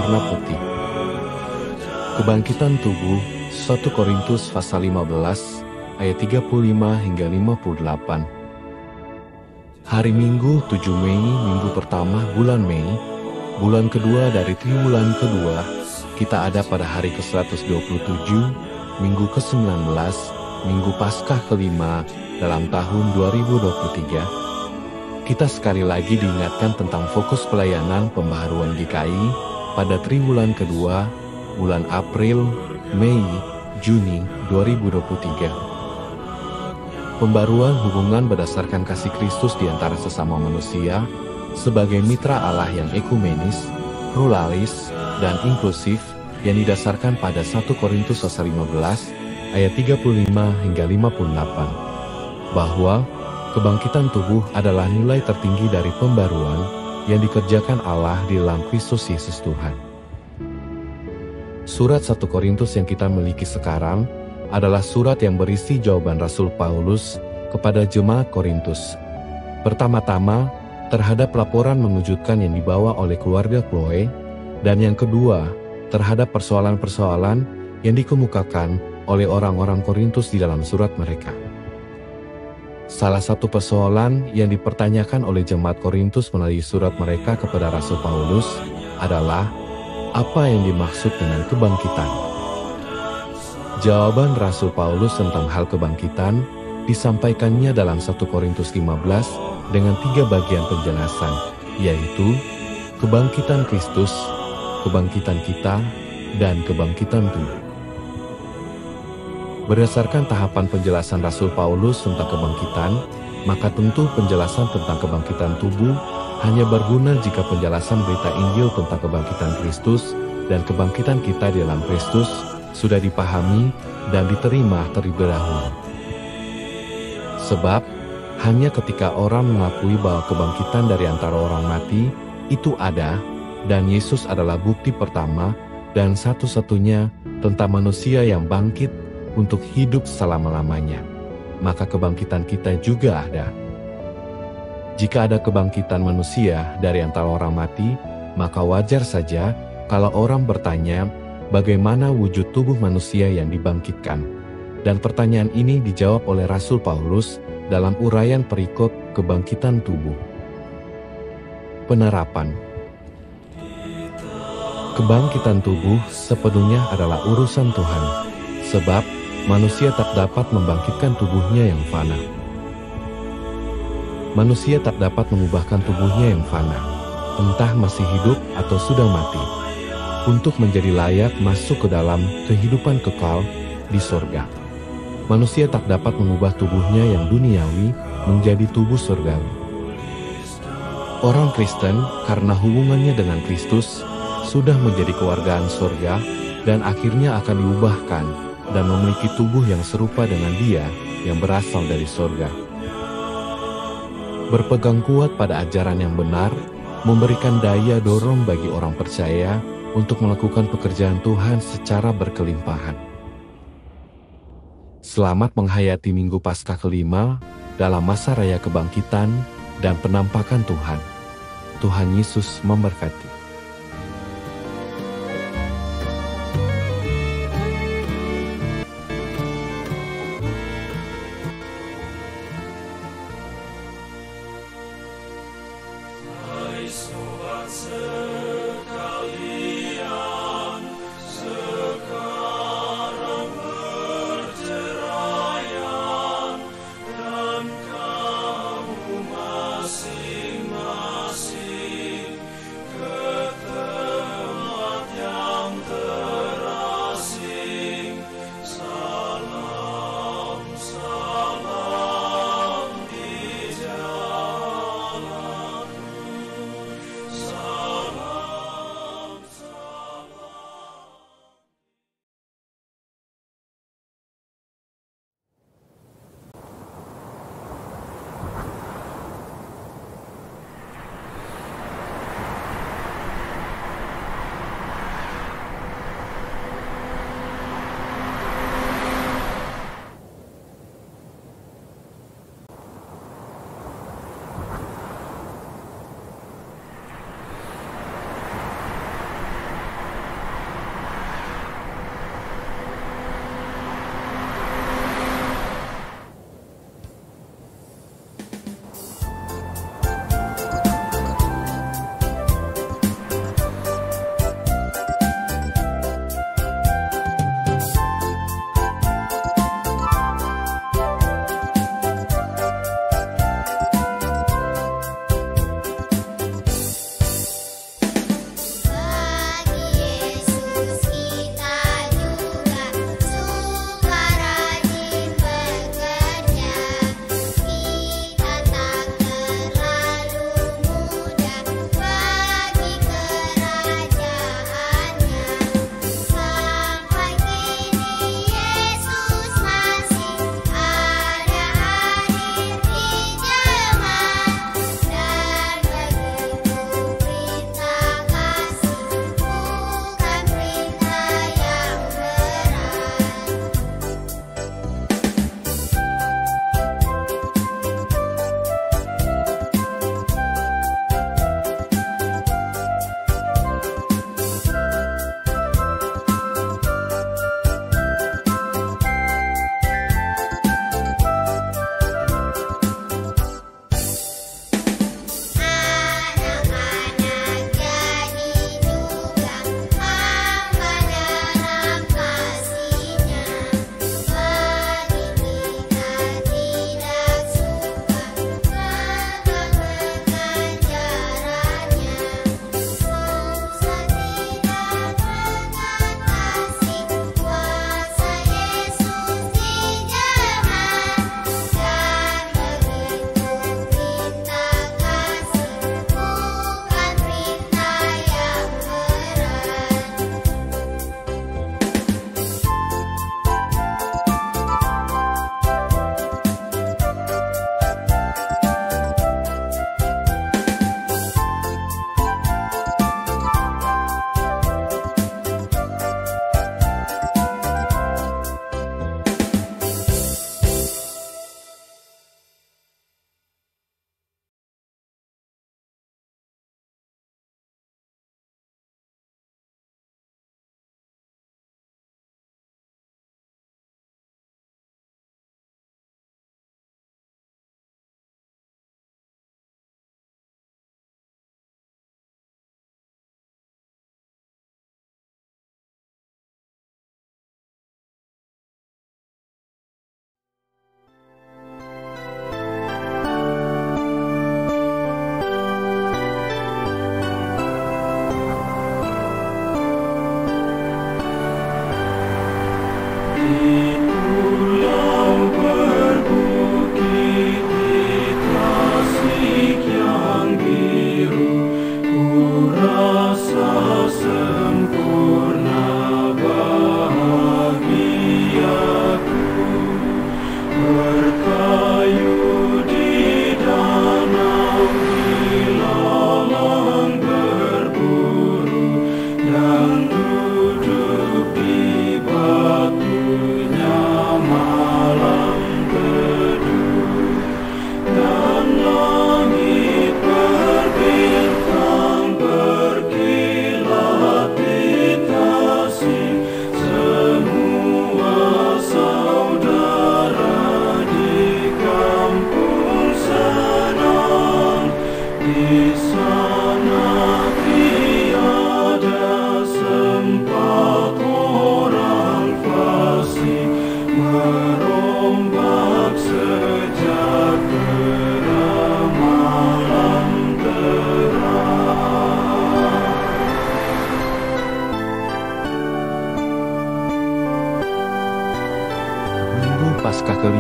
berwarna putih. Kebangkitan tubuh 1 Korintus pasal 15 ayat 35 hingga 58. Hari Minggu 7 Mei, minggu pertama bulan Mei, bulan kedua dari triwulan kedua, kita ada pada hari ke-127, minggu ke-19, minggu Paskah kelima dalam tahun 2023. Kita sekali lagi diingatkan tentang fokus pelayanan pembaharuan GKI pada triwulan kedua, bulan April, Mei, Juni 2023. Pembaruan hubungan berdasarkan kasih Kristus di antara sesama manusia sebagai mitra Allah yang ekumenis, pluralis, dan inklusif yang didasarkan pada 1 Korintus pasal 15 ayat 35 hingga 58. Bahwa kebangkitan tubuh adalah nilai tertinggi dari pembaruan yang dikerjakan Allah di dalam Kristus Yesus Tuhan. Surat 1 Korintus yang kita miliki sekarang adalah surat yang berisi jawaban Rasul Paulus kepada jemaat Korintus. Pertama-tama, terhadap laporan mengejutkan yang dibawa oleh keluarga Chloe, dan yang kedua, terhadap persoalan-persoalan yang dikemukakan oleh orang-orang Korintus di dalam surat mereka. Salah satu persoalan yang dipertanyakan oleh jemaat Korintus melalui surat mereka kepada Rasul Paulus adalah apa yang dimaksud dengan kebangkitan. Jawaban Rasul Paulus tentang hal kebangkitan disampaikannya dalam 1 Korintus 15 dengan 3 bagian penjelasan, yaitu kebangkitan Kristus, kebangkitan kita, dan kebangkitan tubuh. Berdasarkan tahapan penjelasan Rasul Paulus tentang kebangkitan, maka tentu penjelasan tentang kebangkitan tubuh hanya berguna jika penjelasan berita Injil tentang kebangkitan Kristus dan kebangkitan kita di dalam Kristus sudah dipahami dan diterima terlebih dahulu. Sebab, hanya ketika orang mengakui bahwa kebangkitan dari antara orang mati itu ada, dan Yesus adalah bukti pertama dan satu-satunya tentang manusia yang bangkit untuk hidup selama-lamanya, maka kebangkitan kita juga ada. Jika ada kebangkitan manusia dari antara orang mati, maka wajar saja kalau orang bertanya, bagaimana wujud tubuh manusia yang dibangkitkan? Dan pertanyaan ini dijawab oleh Rasul Paulus dalam uraian perikop kebangkitan tubuh. Penerapan. Kebangkitan tubuh sepenuhnya adalah urusan Tuhan, sebab manusia tak dapat membangkitkan tubuhnya yang fana. Manusia tak dapat mengubahkan tubuhnya yang fana, entah masih hidup atau sudah mati, untuk menjadi layak masuk ke dalam kehidupan kekal di sorga. Manusia tak dapat mengubah tubuhnya yang duniawi menjadi tubuh surgawi. Orang Kristen karena hubungannya dengan Kristus sudah menjadi kewargaan sorga dan akhirnya akan diubahkan dan memiliki tubuh yang serupa dengan Dia yang berasal dari sorga. Berpegang kuat pada ajaran yang benar memberikan daya dorong bagi orang percaya untuk melakukan pekerjaan Tuhan secara berkelimpahan. Selamat menghayati Minggu Paskah kelima dalam masa raya kebangkitan dan penampakan Tuhan. Tuhan Yesus memberkati. Masing-masing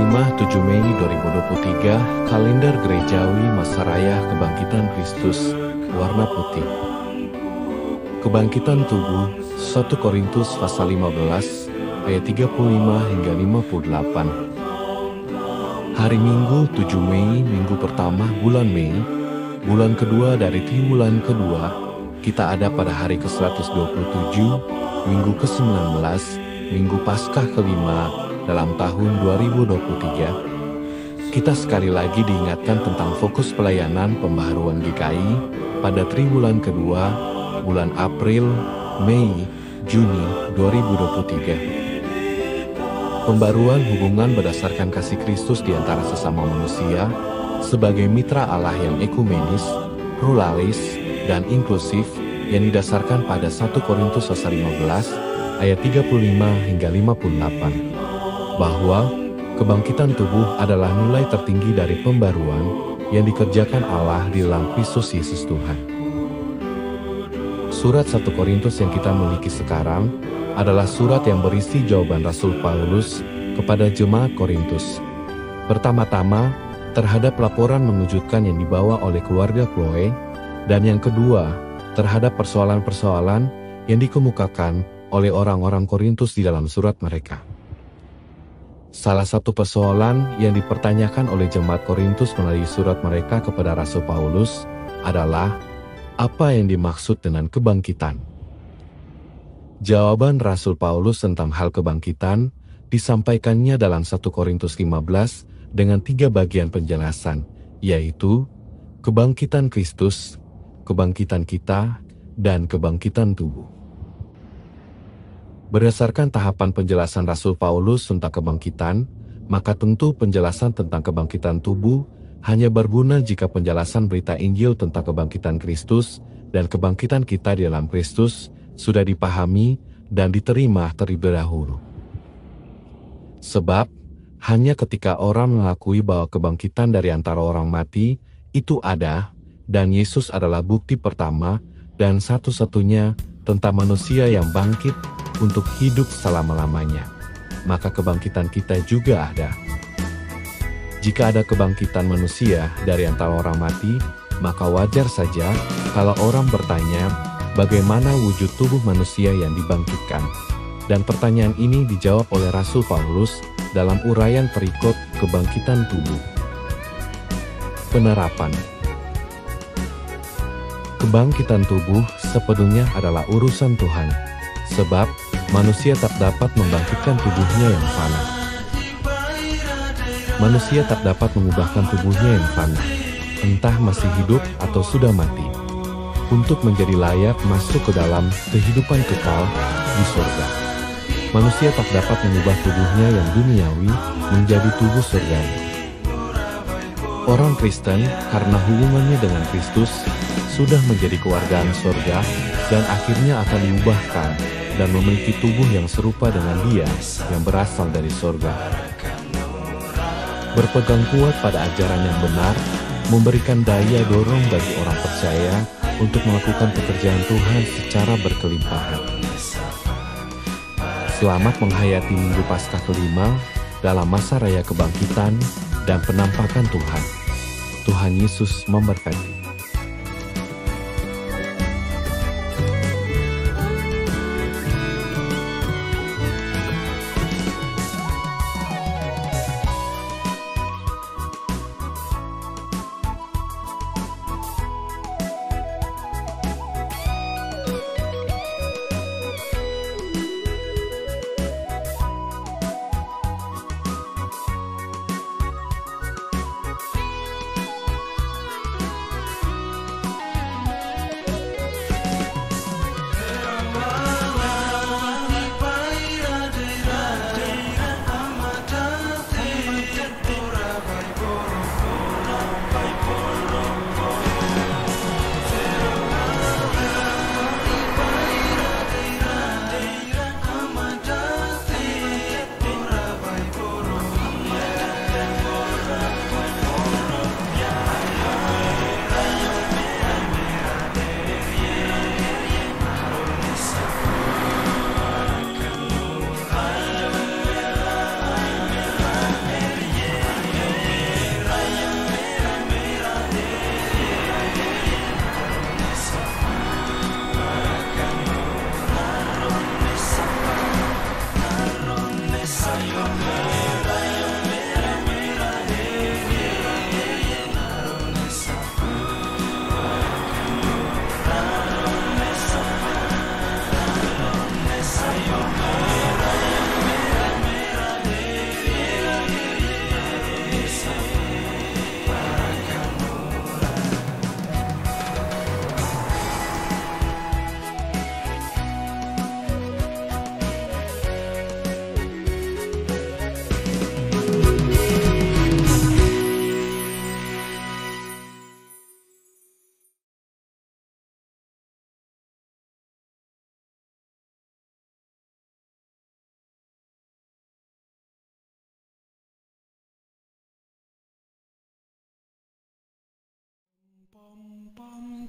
7 Mei 2023, kalender gerejawi Masa Raya Kebangkitan Kristus, warna putih. Kebangkitan tubuh, 1 Korintus pasal 15, ayat 35 hingga 58. Hari Minggu 7 Mei, minggu pertama bulan Mei, bulan kedua dari triwulan kedua, kita ada pada hari ke-127, minggu ke-19, minggu Paskah kelima dalam tahun 2023. Kita sekali lagi diingatkan tentang fokus pelayanan pembaharuan GKI pada triwulan kedua, bulan April, Mei, Juni 2023. Pembaruan hubungan berdasarkan kasih Kristus di antara sesama manusia sebagai mitra Allah yang ekumenis, pluralis, dan inklusif yang didasarkan pada 1 Korintus pasal 15 ayat 35 hingga 58. Bahwa kebangkitan tubuh adalah nilai tertinggi dari pembaruan yang dikerjakan Allah di dalam Kristus Yesus Tuhan. Surat 1 Korintus yang kita miliki sekarang adalah surat yang berisi jawaban Rasul Paulus kepada jemaat Korintus. Pertama-tama, terhadap laporan mengejutkan yang dibawa oleh keluarga Chloe, dan yang kedua, terhadap persoalan-persoalan yang dikemukakan oleh orang-orang Korintus di dalam surat mereka. Salah satu persoalan yang dipertanyakan oleh jemaat Korintus melalui surat mereka kepada Rasul Paulus adalah apa yang dimaksud dengan kebangkitan. Jawaban Rasul Paulus tentang hal kebangkitan disampaikannya dalam 1 Korintus 15 dengan 3 bagian penjelasan, yaitu kebangkitan Kristus, kebangkitan kita, dan kebangkitan tubuh. Berdasarkan tahapan penjelasan Rasul Paulus tentang kebangkitan, maka tentu penjelasan tentang kebangkitan tubuh hanya berguna jika penjelasan berita Injil tentang kebangkitan Kristus dan kebangkitan kita di dalam Kristus sudah dipahami dan diterima terlebih dahulu. Sebab, hanya ketika orang mengakui bahwa kebangkitan dari antara orang mati itu ada, dan Yesus adalah bukti pertama dan satu-satunya tentang manusia yang bangkit untuk hidup selama-lamanya, maka kebangkitan kita juga ada. Jika ada kebangkitan manusia dari antara orang mati, maka wajar saja kalau orang bertanya, bagaimana wujud tubuh manusia yang dibangkitkan? Dan pertanyaan ini dijawab oleh Rasul Paulus dalam uraian perikop kebangkitan tubuh. Penerapan. Kebangkitan tubuh sepenuhnya adalah urusan Tuhan, sebab manusia tak dapat membangkitkan tubuhnya yang fana. Manusia tak dapat mengubahkan tubuhnya yang fana, entah masih hidup atau sudah mati, untuk menjadi layak masuk ke dalam kehidupan kekal di surga. Manusia tak dapat mengubah tubuhnya yang duniawi menjadi tubuh surgawi. Orang Kristen karena hubungannya dengan Kristus sudah menjadi kewargaan surga dan akhirnya akan diubahkan dan memiliki tubuh yang serupa dengan Dia yang berasal dari surga. Berpegang kuat pada ajaran yang benar memberikan daya dorong bagi orang percaya untuk melakukan pekerjaan Tuhan secara berkelimpahan. Selamat menghayati Minggu Paskah kelima dalam masa raya kebangkitan dan penampakan Tuhan. Tuhan Yesus memberkati.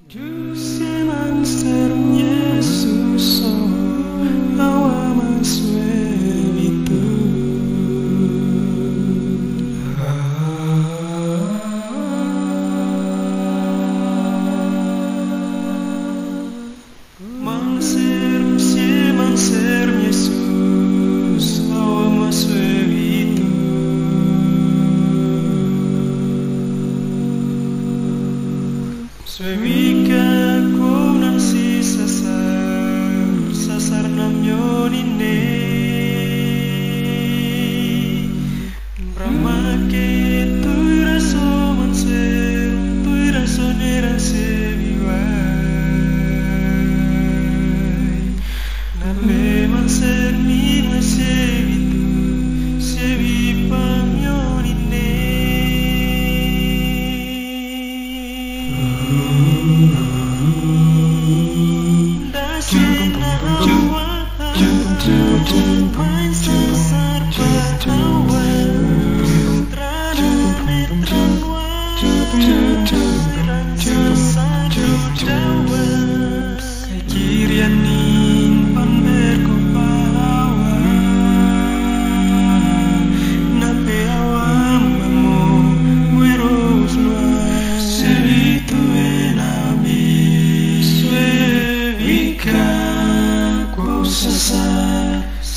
Du ser monster Jesus, awa maswelito. Mangser Jesus, awa maswelito. Swevika kunan si sasar namyo nine Brahmake tuy raso manser tuy raso neran seviwai Nabe manser mi masevitu sevi pamyo nine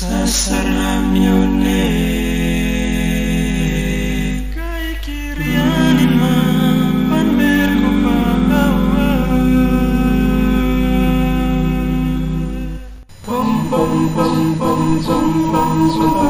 Sasar namyone kai kirianin ma panber ko pagawa pom pom pom pom pom pom pom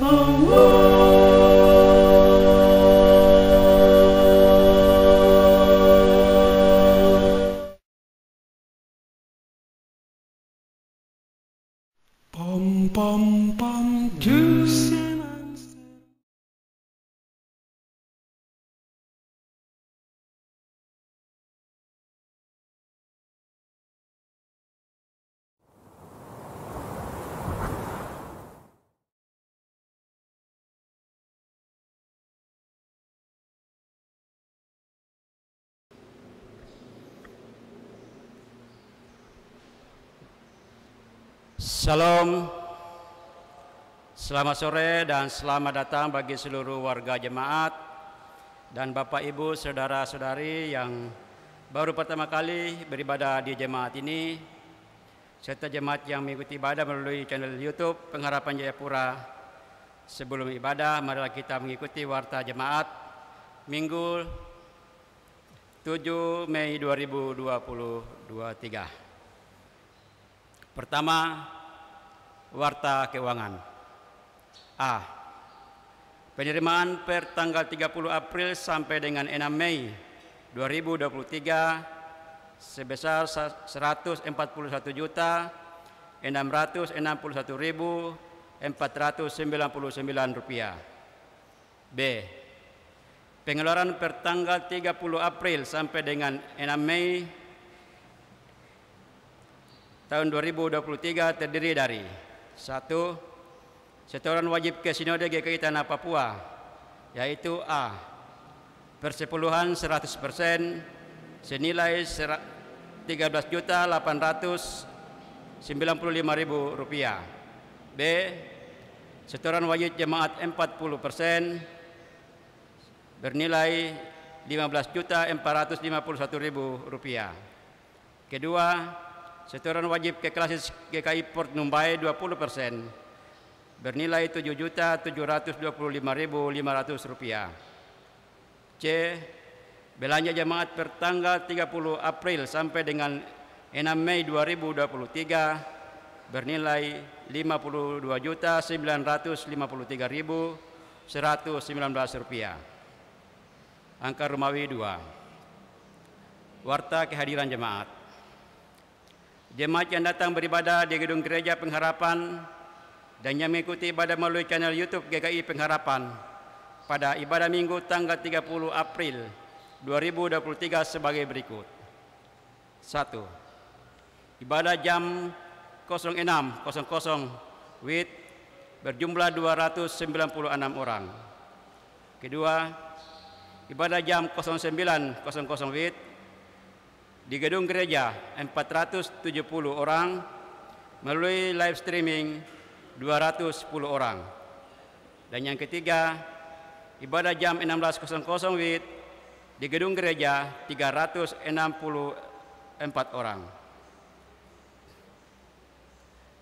Oh Salam, selamat sore dan selamat datang bagi seluruh warga jemaat dan Bapak Ibu saudara-saudari yang baru pertama kali beribadah di jemaat ini, serta jemaat yang mengikuti ibadah melalui channel YouTube Pengharapan Jayapura. Sebelum ibadah, marilah kita mengikuti warta jemaat Minggu 7 Mei 2023. Pertama, warta keuangan. A. Penerimaan per tanggal 30 April sampai dengan 6 Mei 2023 sebesar 141.661.499 rupiah. B. Pengeluaran per tanggal 30 April sampai dengan 6 Mei tahun 2023 terdiri dari 1. Setoran wajib ke Sinode GKI Tanah Papua, yaitu A. Persepuluhan 100% senilai Rp13.895.000. B. Setoran wajib jemaat 40% bernilai Rp15.451.000. Kedua, setoran wajib ke klasis GKI Port Numbai 20% bernilai Rp7.725.500. C. Belanja jemaat per tanggal 30 April sampai dengan 6 Mei 2023 bernilai Rp52.953.119. Angka Romawi 2. Warta kehadiran jemaat. Jemaat yang datang beribadah di gedung gereja Pengharapan dan yang mengikuti ibadah melalui channel YouTube GKI Pengharapan pada ibadah Minggu tanggal 30 April 2023 sebagai berikut. 1. Ibadah jam 06.00 WIB berjumlah 296 orang. Kedua, ibadah jam 09.00 WIB di gedung gereja 470 orang, melalui live streaming 210 orang. Dan yang ketiga, ibadah jam 16.00 WIB di gedung gereja 364 orang.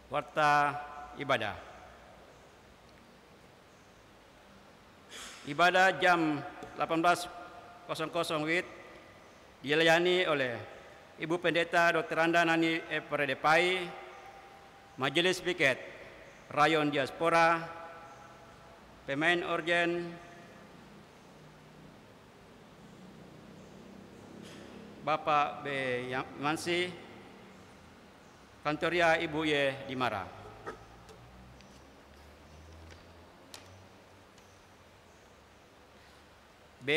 Warta ibadah. Ibadah jam 18.00 WIB dilayani oleh Ibu Pendeta Dr. Anda Nani Epredepai, Majelis Piket Rayon Diaspora, pemain organ Bapak B. Mansi, Kantoria Ibu Y. Dimara. B.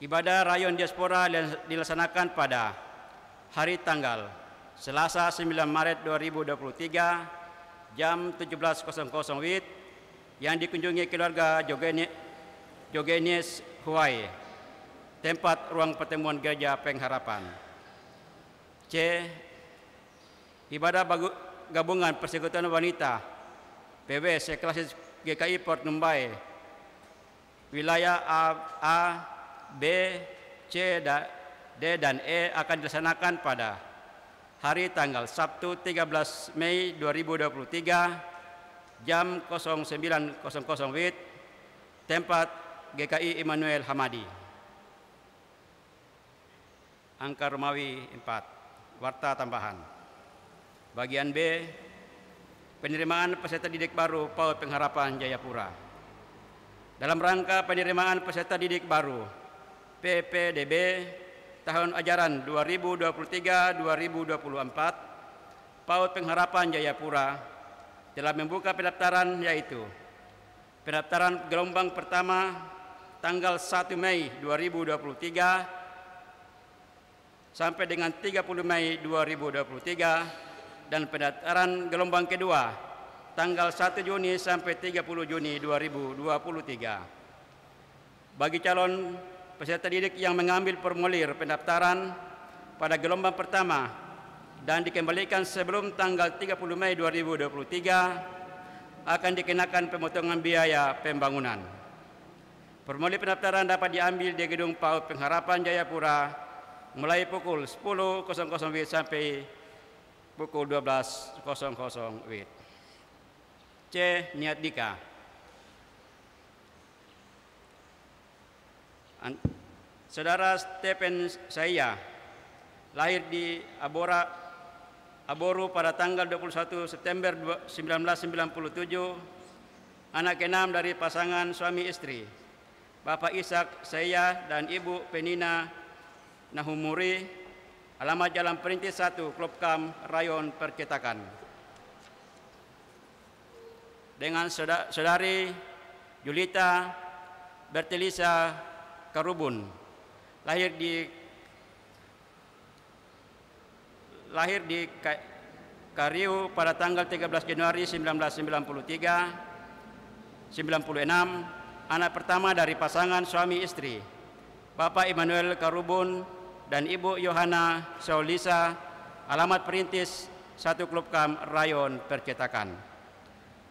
Ibadah Rayon Diaspora dilaksanakan pada hari tanggal Selasa 9 Maret 2023 jam 17.00 WIB yang dikunjungi keluarga Jogenis Huai, tempat ruang pertemuan gereja Pengharapan. C. Ibadah gabungan persekutuan wanita PW seklasis GKI Port Numbai wilayah A, B, C, D, dan E akan dilaksanakan pada hari tanggal Sabtu 13 Mei 2023 jam 09.00 WIB, tempat GKI Immanuel Hamadi. Angka Romawi 4. Warta tambahan. Bagian B, penerimaan peserta didik baru PAUD Pengharapan Jayapura. Dalam rangka penerimaan peserta didik baru PPDB tahun ajaran 2023-2024, PAUD Pengharapan Jayapura telah membuka pendaftaran, yaitu pendaftaran gelombang pertama tanggal 1 Mei 2023 sampai dengan 30 Mei 2023 dan pendaftaran gelombang kedua tanggal 1 Juni sampai 30 Juni 2023. Bagi calon peserta didik yang mengambil formulir pendaftaran pada gelombang pertama dan dikembalikan sebelum tanggal 30 Mei 2023 akan dikenakan pemotongan biaya pembangunan. Formulir pendaftaran dapat diambil di Gedung PAUD Pengharapan Jayapura mulai pukul 10.00 WIB sampai pukul 12.00 WIB. C. Niat nikah. Saudara Stephen Saya lahir di Aboru pada tanggal 21 September 1997, anak keenam dari pasangan suami istri, Bapak Ishak Saya dan Ibu Penina Nahumuri, alamat Jalan Perintis 1, Klopkam, Rayon Percetakan. Dengan saudari Julita Bertelisa Karubun, lahir di Kariu pada tanggal 13 Januari 1996, anak pertama dari pasangan suami istri, Bapak Immanuel Karubun dan Ibu Yohana Saulisa, alamat Perintis 1 Klopkam, Rayon Percetakan.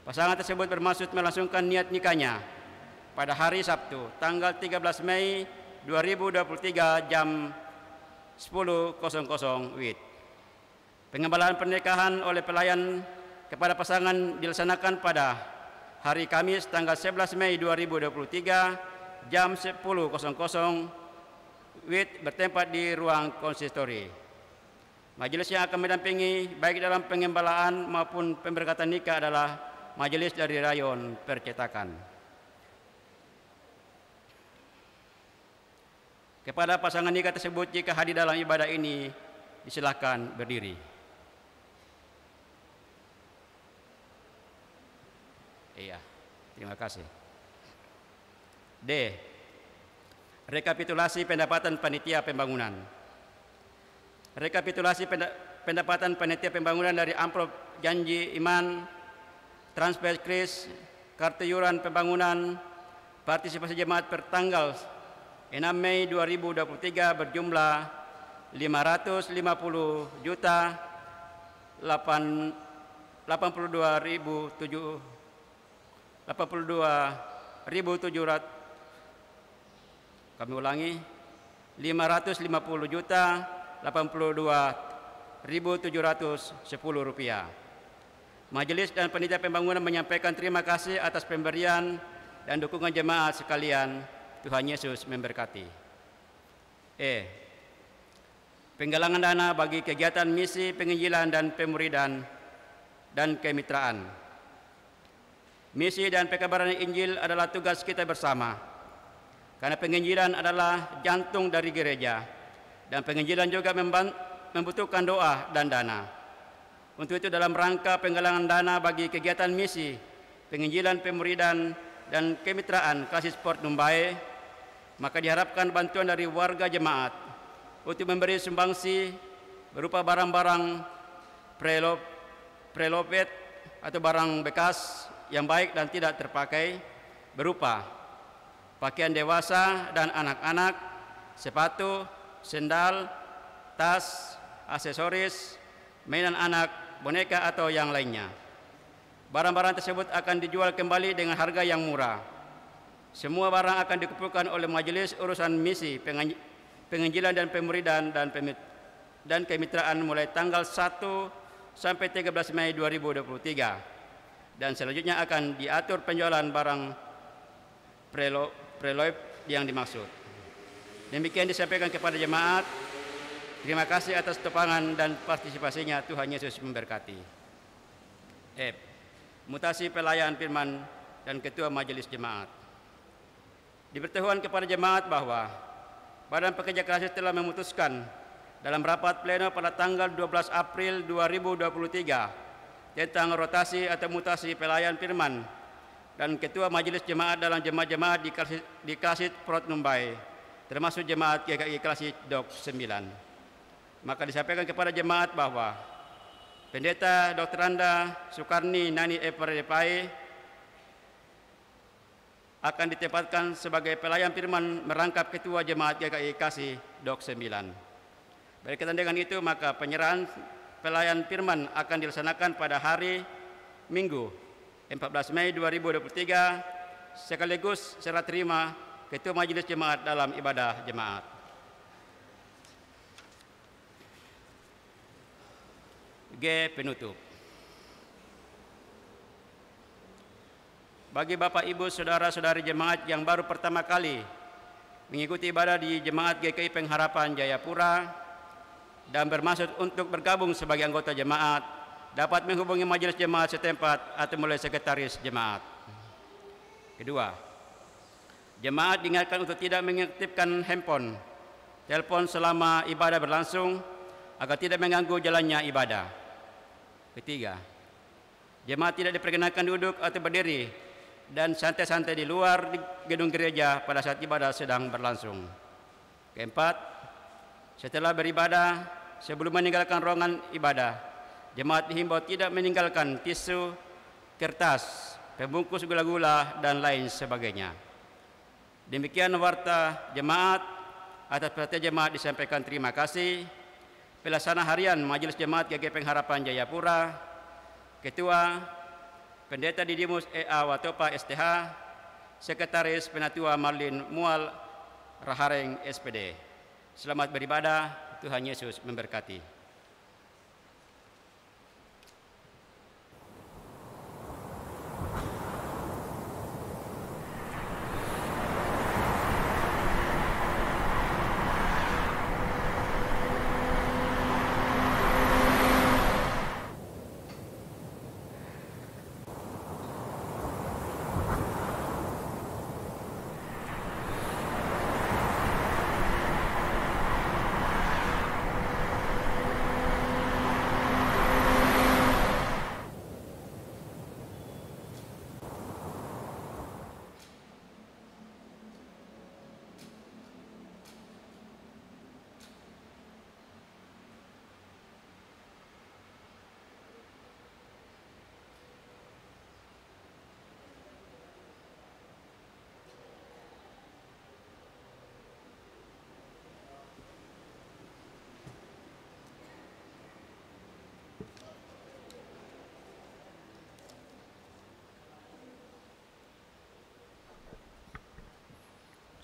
Pasangan tersebut bermaksud melangsungkan niat nikahnya pada hari Sabtu, tanggal 13 Mei 2023 jam 10.00 WIB. Pengembalaan pernikahan oleh pelayan kepada pasangan dilaksanakan pada hari Kamis, tanggal 11 Mei 2023 jam 10.00 WIB bertempat di ruang konsistori. Majelis yang akan mendampingi baik dalam pengembalaan maupun pemberkatan nikah adalah Majelis dari Rayon Percetakan. Kepada pasangan nikah tersebut, jika hadir dalam ibadah ini, disilakan berdiri. Iya, terima kasih. D. Rekapitulasi pendapatan panitia pembangunan. Rekapitulasi pendapatan panitia pembangunan dari amplop janji iman, transfer kris, kartu iuran pembangunan, partisipasi jemaat per tanggal 6 Mei 2023 berjumlah 550.710 rupiah. Majelis dan panitia pembangunan menyampaikan terima kasih atas pemberian dan dukungan jemaat sekalian. Tuhan Yesus memberkati. E. Penggalangan dana bagi kegiatan misi penginjilan dan pemuridan dan kemitraan. Misi dan pekabaran Injil adalah tugas kita bersama, karena penginjilan adalah jantung dari gereja, dan penginjilan juga membutuhkan doa dan dana. Untuk itu, dalam rangka penggalangan dana bagi kegiatan misi, penginjilan, pemuridan, dan kemitraan Kasih Sport Numbai, maka diharapkan bantuan dari warga jemaat untuk memberi sumbangsi berupa barang-barang prelopet atau barang bekas yang baik dan tidak terpakai, berupa pakaian dewasa dan anak-anak, sepatu, sendal, tas, aksesoris, mainan anak, boneka atau yang lainnya. Barang-barang tersebut akan dijual kembali dengan harga yang murah. Semua barang akan dikumpulkan oleh Majelis Urusan Misi, Penginjilan dan Pemuridan dan Kemitraan mulai tanggal 1 sampai 13 Mei 2023. Dan selanjutnya akan diatur penjualan barang preloip yang dimaksud. Demikian disampaikan kepada jemaat. Terima kasih atas topangan dan partisipasinya. Tuhan Yesus memberkati. F. Mutasi pelayan firman dan Ketua Majelis Jemaat. Diberitahukan kepada jemaat bahwa Badan Pekerja Keras telah memutuskan dalam rapat pleno pada tanggal 12 April 2023 tentang rotasi atau mutasi pelayan firman dan Ketua Majelis Jemaat dalam jemaat-jemaat di Klasit Prot Numbai, termasuk jemaat GKI Klasit Dok 9. Maka disampaikan kepada jemaat bahwa Pendeta Dr. Anda Sukarni Nani Eparepai akan ditempatkan sebagai pelayan firman merangkap Ketua Jemaat GKI Kasih Dok 9. Berkaitan dengan itu, maka penyerahan pelayan firman akan dilaksanakan pada hari Minggu 14 Mei 2023 sekaligus serah terima Ketua Majelis Jemaat dalam ibadah jemaat. G. Penutup. Bagi Bapak Ibu Saudara-saudari jemaat yang baru pertama kali mengikuti ibadah di Jemaat GKI Pengharapan Jayapura dan bermaksud untuk bergabung sebagai anggota jemaat, dapat menghubungi majelis jemaat setempat atau melalui sekretaris jemaat. Kedua, jemaat diingatkan untuk tidak mengaktifkan handphone, telepon selama ibadah berlangsung agar tidak mengganggu jalannya ibadah. Ketiga, jemaat tidak diperkenankan duduk atau berdiri dan santai-santai di luar gedung gereja pada saat ibadah sedang berlangsung. Keempat, setelah beribadah, sebelum meninggalkan ruangan ibadah, jemaat dihimbau tidak meninggalkan tisu, kertas, pembungkus gula-gula, dan lain sebagainya. Demikian warta jemaat. Atas perhatian jemaat disampaikan terima kasih. Pelaksana harian Majelis Jemaat GKI Pengharapan Jayapura, Ketua Pendeta Didimus E.A. Watopa STH, Sekretaris Penatua Marlin Mual Rahareng SPD. Selamat beribadah, Tuhan Yesus memberkati.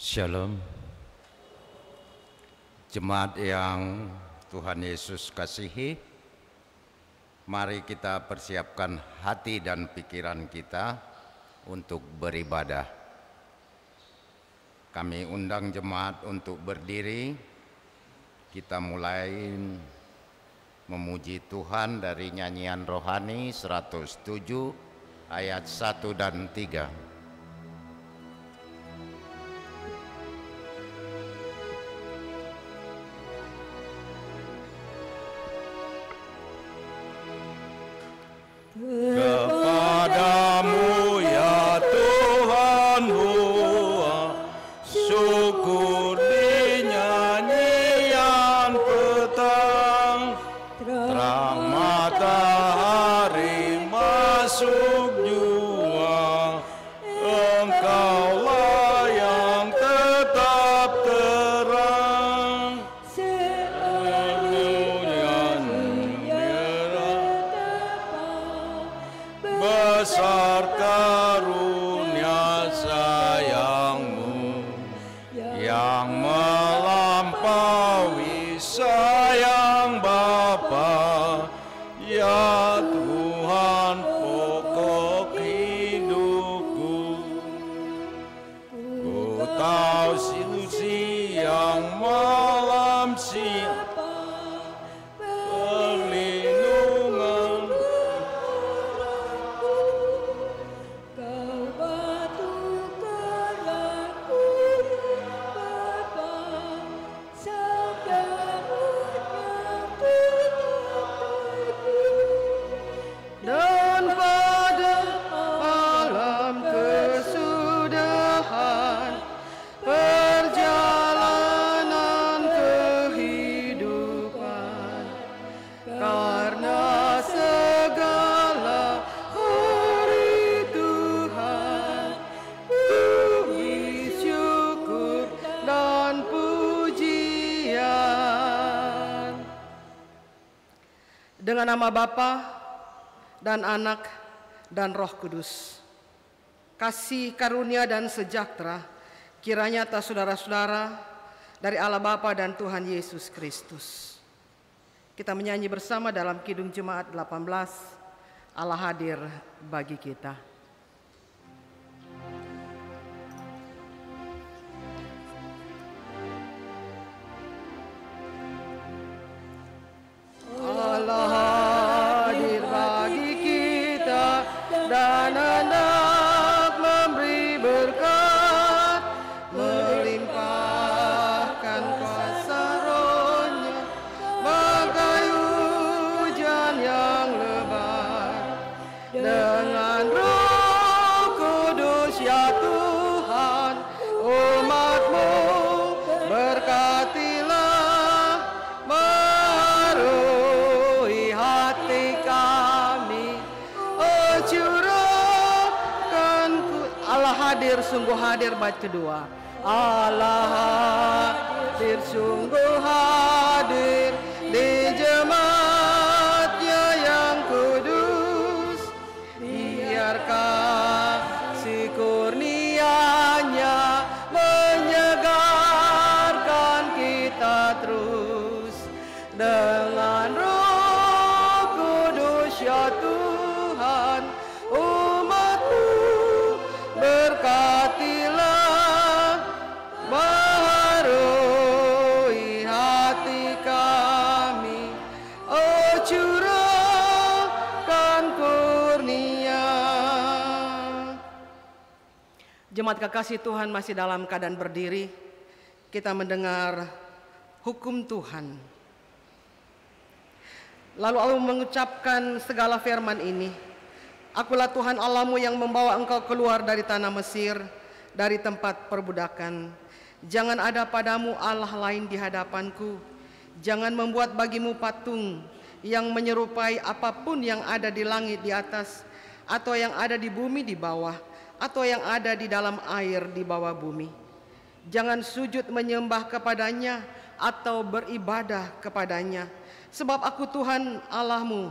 Shalom. Jemaat yang Tuhan Yesus kasihi, mari kita persiapkan hati dan pikiran kita untuk beribadah. Kami undang jemaat untuk berdiri. Kita mulai memuji Tuhan dari nyanyian rohani 107 ayat 1 dan 3. Kepadamu ya Tuhanku, syukur di nyanyian petang, terang matahari masuk jua, Engkaulah yang tetap terang. Besar karunia sayang-Mu yang melampaui sayang Bapa, ya Tuhan pokok hidupku. Ku tahu siang malam siapa perlindungan. Dan pada alam kesudahan perjalanan Dengan nama Bapa dan Anak dan Roh Kudus. Kasih karunia dan sejahtera kiranya atas saudara-saudara dari Allah Bapa dan Tuhan Yesus Kristus. Kita menyanyi bersama dalam Kidung Jemaat 18, Allah hadir bagi kita. Allah hadir bagi kita dan hendak memberi berkat, melimpahkan kuasa Roh-Nya bagai hujan yang lebat. Dengan Roh Kudus ya Tuhan, umat-Mu berkatilah, baharui hati kami. Oh curahkan Allah hadir, sungguh hadir, bait kedua. Allah hadir, sungguh hadir di jemaatnya yang kudus. Biarkan si kurnia-Nya menyegarkan kita terus. Dengan Roh Kudus ya Tuhan, umat-Mu berkatilah, baharui hati kami. Oh curahkan kurnia. Jemaat kekasih Tuhan, masih dalam keadaan berdiri, kita mendengar hukum Tuhan. Lalu Allah mengucapkan segala firman ini. Akulah Tuhan Allahmu yang membawa engkau keluar dari tanah Mesir, dari tempat perbudakan. Jangan ada padamu Allah lain di hadapanku. Jangan membuat bagimu patung yang menyerupai apapun yang ada di langit di atas, atau yang ada di bumi di bawah, atau yang ada di dalam air di bawah bumi. Jangan sujud menyembah kepadanya atau beribadah kepadanya. Sebab aku Tuhan Allahmu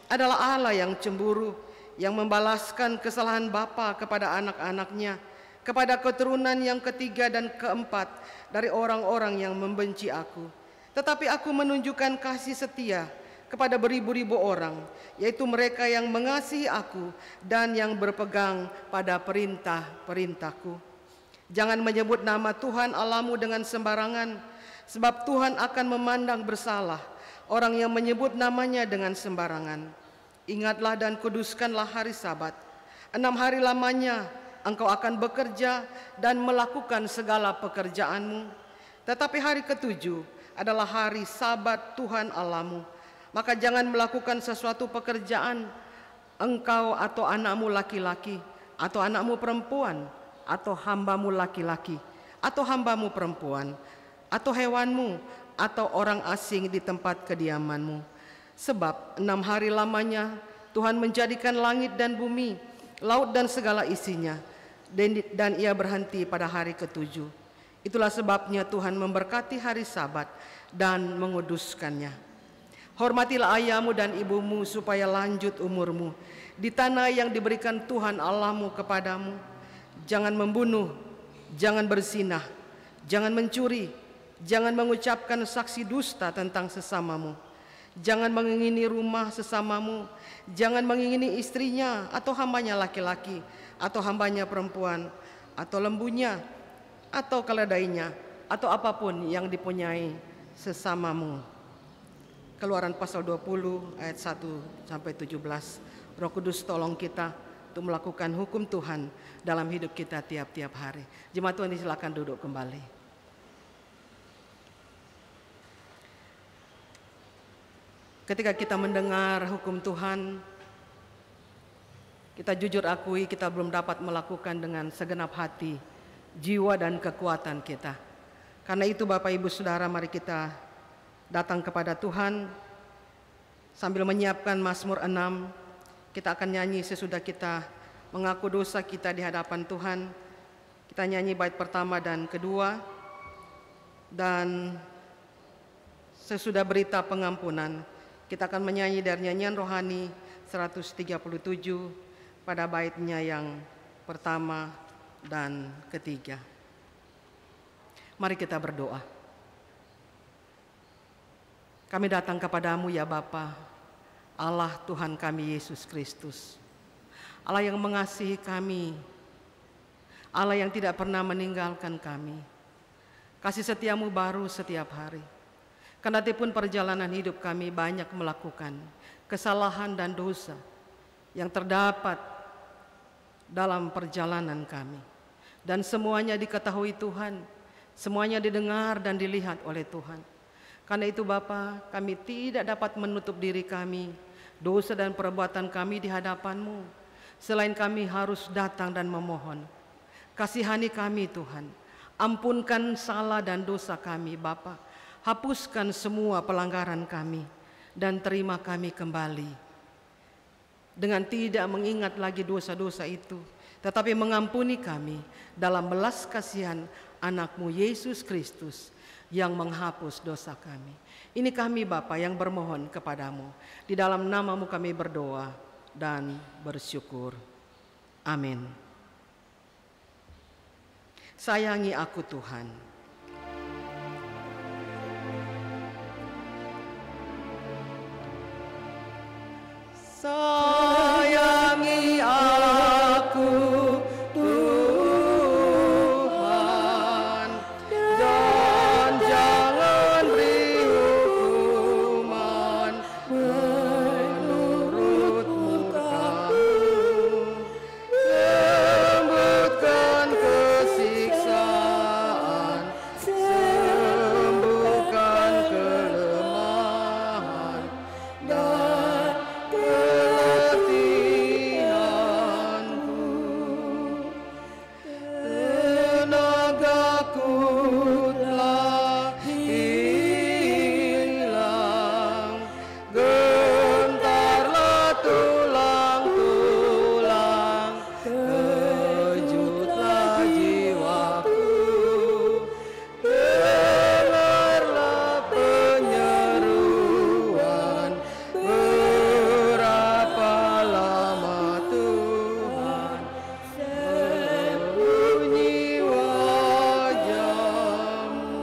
adalah Allah yang cemburu, yang membalaskan kesalahan bapa kepada anak-anaknya, kepada keturunan yang ketiga dan keempat dari orang-orang yang membenci aku. Tetapi aku menunjukkan kasih setia kepada beribu-ribu orang, yaitu mereka yang mengasihi aku dan yang berpegang pada perintah-perintahku. Jangan menyebut nama Tuhan Allahmu dengan sembarangan, sebab Tuhan akan memandang bersalah orang yang menyebut namanya dengan sembarangan. Ingatlah dan kuduskanlah hari Sabat. 6 hari lamanya engkau akan bekerja dan melakukan segala pekerjaanmu. Tetapi hari ketujuh adalah hari Sabat Tuhan Allahmu. Maka jangan melakukan sesuatu pekerjaan, engkau atau anakmu laki-laki, atau anakmu perempuan, atau hambamu laki-laki, atau hambamu perempuan, atau hewanmu, atau orang asing di tempat kediamanmu. Sebab 6 hari lamanya Tuhan menjadikan langit dan bumi, laut dan segala isinya, dan ia berhenti pada hari ketujuh. Itulah sebabnya Tuhan memberkati hari Sabat dan menguduskannya. Hormatilah ayahmu dan ibumu supaya lanjut umurmu di tanah yang diberikan Tuhan Allahmu kepadamu. Jangan membunuh, jangan berzinah, jangan mencuri, jangan mengucapkan saksi dusta tentang sesamamu. Jangan mengingini rumah sesamamu. Jangan mengingini istrinya atau hambanya laki-laki, atau hambanya perempuan, atau lembunya, atau keledainya, atau apapun yang dipunyai sesamamu. Keluaran pasal 20 ayat 1 sampai 17. Roh Kudus tolong kita untuk melakukan hukum Tuhan dalam hidup kita tiap-tiap hari. Jemaat Tuhan silakan duduk kembali. Ketika kita mendengar hukum Tuhan, kita jujur akui kita belum dapat melakukan dengan segenap hati, jiwa dan kekuatan kita. Karena itu Bapak Ibu Saudara, mari kita datang kepada Tuhan sambil menyiapkan Mazmur 6. Kita akan nyanyi sesudah kita mengaku dosa kita di hadapan Tuhan. Kita nyanyi bait pertama dan kedua, dan sesudah berita pengampunan Kita akan menyanyi dari nyanyian rohani 137 pada baitnya yang pertama dan ketiga. Mari kita berdoa. Kami datang kepadamu ya Bapa, Allah Tuhan kami Yesus Kristus. Allah yang mengasihi kami, Allah yang tidak pernah meninggalkan kami. Kasih setiamu baru setiap hari. Kendatipun perjalanan hidup kami banyak melakukan kesalahan dan dosa yang terdapat dalam perjalanan kami. Dan semuanya diketahui Tuhan, semuanya didengar dan dilihat oleh Tuhan. Karena itu Bapa, kami tidak dapat menutup diri kami, dosa dan perbuatan kami di hadapan-Mu. Selain kami harus datang dan memohon. Kasihani kami Tuhan, ampunkan salah dan dosa kami Bapa. Hapuskan semua pelanggaran kami dan terima kami kembali. Dengan tidak mengingat lagi dosa-dosa itu, tetapi mengampuni kami dalam belas kasihan anak-Mu Yesus Kristus yang menghapus dosa kami. Ini kami Bapa yang bermohon kepadamu. Di dalam nama-Mu kami berdoa dan bersyukur. Amin. Sayangi aku Tuhan. Sayangi aku Tuhan, dan jangan beri hukuman menurut murka-Mu. Lembutkan kesiksaan, sembuhkan kelemahan dan keletihanku. Tenagaku telah hilang, gentarlah tulang-tulang, kejutlah jiwaku. Dengarlah penyeruan, berapa lama Tuhan sembunyi wajah-Mu.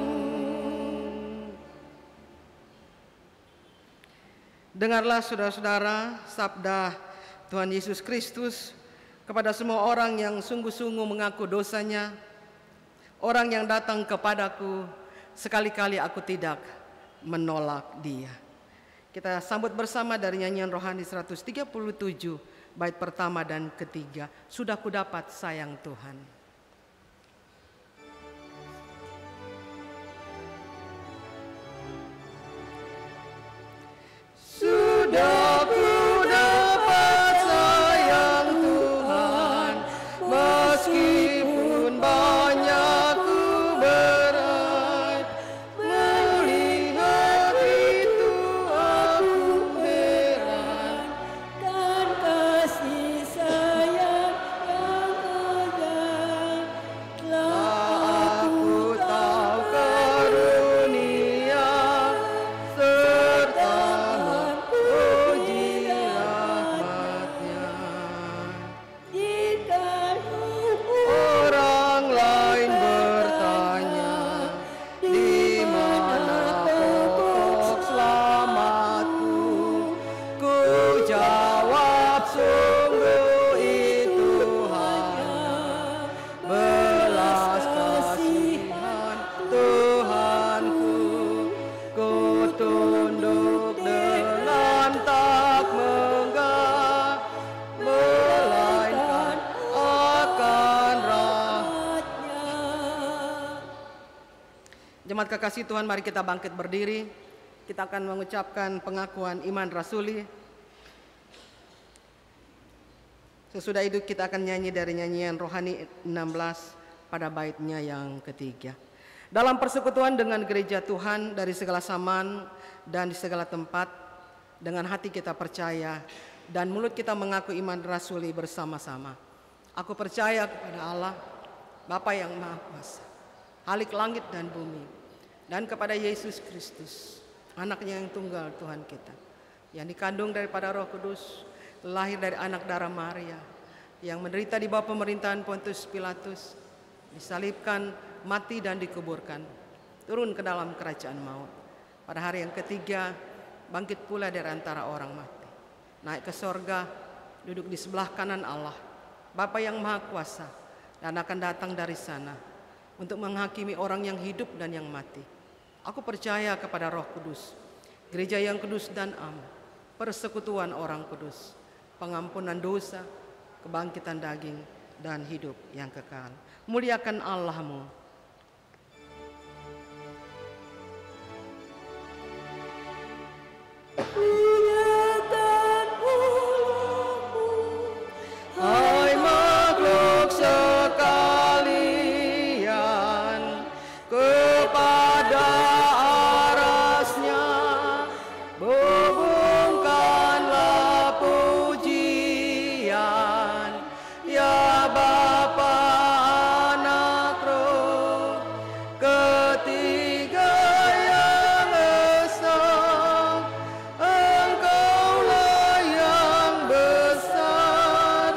Dengarlah saudara-saudara sabda Tuhan Yesus Kristus kepada semua orang yang sungguh-sungguh mengaku dosanya. Orang yang datang kepadaku, sekali-kali aku tidak menolak dia. Kita sambut bersama dari nyanyian rohani 137 bait pertama dan ketiga. Sudah kudapat sayang Tuhan. Sudah kudapat sayang Tuhan, meskipun banyak ku berat. Melihat itu aku heran, Dan kasih sayang yang ajaib telah aku tahu karunia serta puji rahmat-Nya. jika Orang lain bertanya, di mana pokok selamatku? Ku jawab, sungguh itu hanya belas kasihan Tuhanku. Ku tunduk dengan tak menggah, melainkan akan rahmat-Nya. Jemaat kekasih Tuhan, mari kita bangkit berdiri. Kita akan mengucapkan pengakuan iman rasuli. Sesudah itu kita akan nyanyi dari nyanyian rohani 16 pada baitnya yang ketiga. Dalam persekutuan dengan gereja Tuhan dari segala zaman dan di segala tempat, dengan hati kita percaya dan mulut kita mengaku iman rasuli bersama-sama. Aku percaya kepada Allah, Bapa yang Maha Kuasa, Halik langit dan bumi, dan kepada Yesus Kristus, Anaknya yang tunggal Tuhan kita, yang dikandung daripada Roh Kudus, lahir dari anak darah Maria, yang menderita di bawah pemerintahan Pontius Pilatus, disalibkan, mati dan dikuburkan, turun ke dalam kerajaan maut. Pada hari yang ketiga, bangkit pula dari antara orang mati, naik ke sorga, duduk di sebelah kanan Allah, Bapa yang Maha Kuasa, dan akan datang dari sana untuk menghakimi orang yang hidup dan yang mati. Aku percaya kepada Roh Kudus, gereja yang kudus dan am, persekutuan orang kudus, pengampunan dosa, kebangkitan daging, dan hidup yang kekal. Muliakan Allahmu. Hai makhluk sekalian, kepada arasnya hubungkanlah pujian, ya Bapa, Anak, Roh, ketiga yang esa. Engkaulah yang besar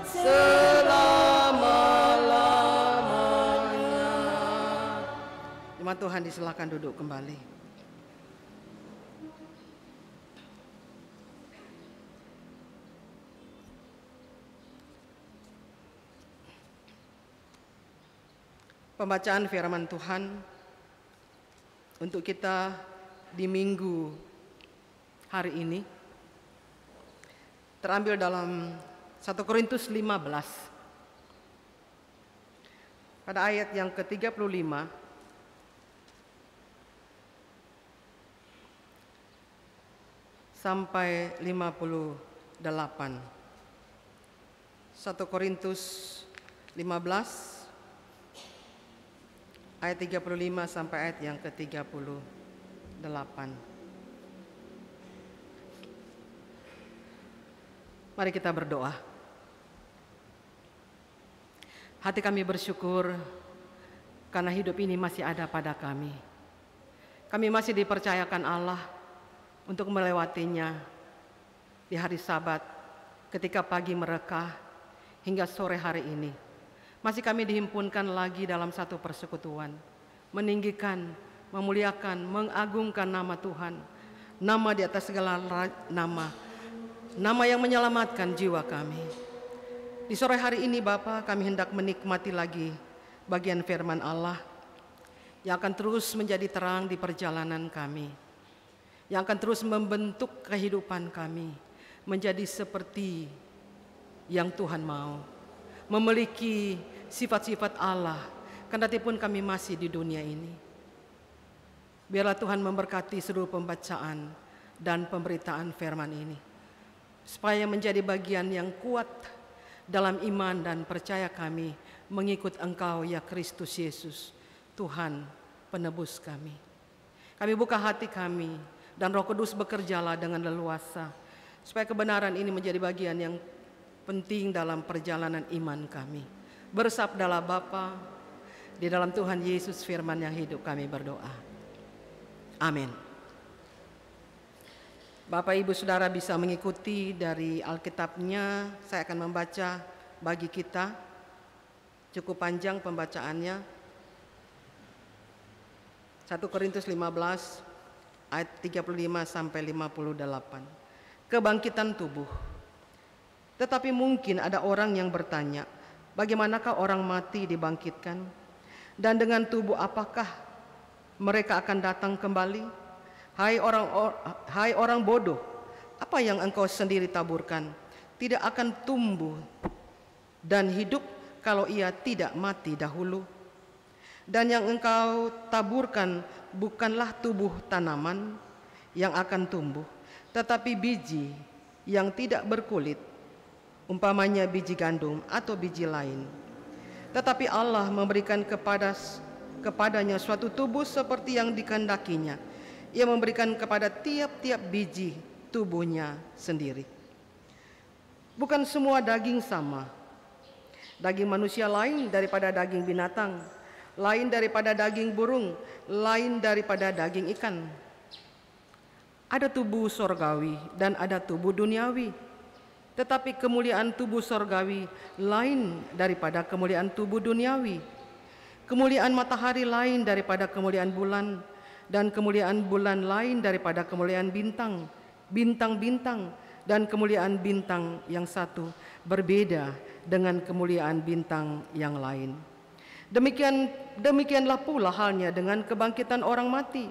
selama-lamanya. Jemaat Tuhan, disilakan duduk kembali. Pembacaan firman Tuhan untuk kita di minggu hari ini terambil dalam 1 Korintus 15 pada ayat yang ke-35 sampai 58. 1 Korintus 15 ayat 35 sampai ayat yang ke-38. Mari kita berdoa. Hati kami bersyukur karena hidup ini masih ada pada kami. Kami masih dipercayakan Allah untuk melewatinya di hari Sabat ketika pagi merekah hingga sore hari ini. Masih kami dihimpunkan lagi dalam satu persekutuan, meninggikan, memuliakan, mengagungkan nama Tuhan, nama di atas segala nama, nama yang menyelamatkan jiwa kami. Di sore hari ini Bapa, kami hendak menikmati lagi bagian firman Allah yang akan terus menjadi terang di perjalanan kami, yang akan terus membentuk kehidupan kami menjadi seperti yang Tuhan mau, memiliki sifat-sifat Allah, kendatipun kami masih di dunia ini. Biarlah Tuhan memberkati seluruh pembacaan dan pemberitaan firman ini, supaya menjadi bagian yang kuat dalam iman dan percaya kami mengikut Engkau ya Kristus Yesus, Tuhan penebus kami. Kami buka hati kami dan Roh Kudus bekerjalah dengan leluasa, supaya kebenaran ini menjadi bagian yang penting dalam perjalanan iman kami. Bersabdalah Bapa, di dalam Tuhan Yesus firman yang hidup kami berdoa. Amin. Bapak Ibu Saudara bisa mengikuti dari Alkitabnya, saya akan membaca bagi kita. Cukup panjang pembacaannya. 1 Korintus 15 ayat 35 sampai 58. Kebangkitan tubuh. Tetapi mungkin ada orang yang bertanya, bagaimanakah orang mati dibangkitkan? Dan dengan tubuh apakah mereka akan datang kembali? Hai orang bodoh, apa yang engkau sendiri taburkan tidak akan tumbuh dan hidup kalau ia tidak mati dahulu. Dan yang engkau taburkan bukanlah tubuh tanaman yang akan tumbuh, tetapi biji yang tidak berkulit, umpamanya biji gandum atau biji lain. Tetapi Allah memberikan kepadanya suatu tubuh seperti yang dikehendakinya. Ia memberikan kepada tiap-tiap biji tubuhnya sendiri. Bukan semua daging sama. Daging manusia lain daripada daging binatang, lain daripada daging burung, lain daripada daging ikan. Ada tubuh sorgawi dan ada tubuh duniawi. Tetapi kemuliaan tubuh sorgawi lain daripada kemuliaan tubuh duniawi. Kemuliaan matahari lain daripada kemuliaan bulan, dan kemuliaan bulan lain daripada kemuliaan bintang. Bintang-bintang dan kemuliaan bintang yang satu berbeda dengan kemuliaan bintang yang lain. Demikianlah pula halnya dengan kebangkitan orang mati.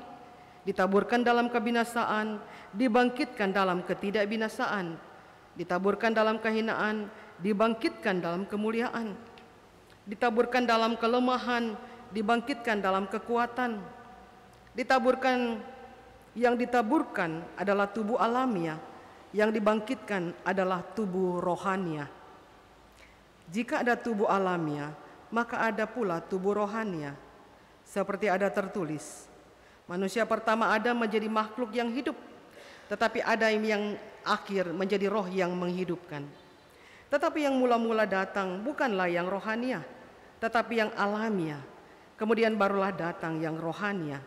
Ditaburkan dalam kebinasaan, dibangkitkan dalam ketidakbinasaan. Ditaburkan dalam kehinaan, dibangkitkan dalam kemuliaan. Ditaburkan dalam kelemahan, dibangkitkan dalam kekuatan. Yang ditaburkan adalah tubuh alamiah, yang dibangkitkan adalah tubuh rohania. Jika ada tubuh alamiah, maka ada pula tubuh rohania. Seperti ada tertulis, manusia pertama Adam menjadi makhluk yang hidup, tetapi Adam yang akhir menjadi roh yang menghidupkan. Tetapi yang mula-mula datang bukanlah yang rohania, tetapi yang alamiah. Kemudian barulah datang yang rohania.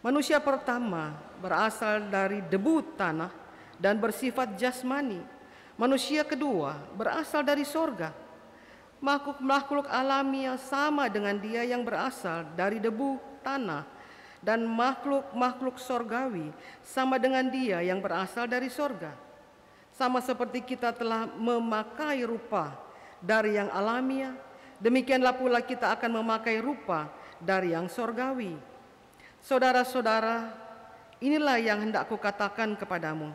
Manusia pertama berasal dari debu tanah dan bersifat jasmani. Manusia kedua berasal dari sorga. Makhluk-makhluk alamiah sama dengan dia yang berasal dari debu tanah, dan makhluk-makhluk sorgawi sama dengan dia yang berasal dari sorga. Sama seperti kita telah memakai rupa dari yang alamiah, demikianlah pula kita akan memakai rupa dari yang sorgawi. Saudara-saudara, inilah yang hendak kukatakan kepadamu,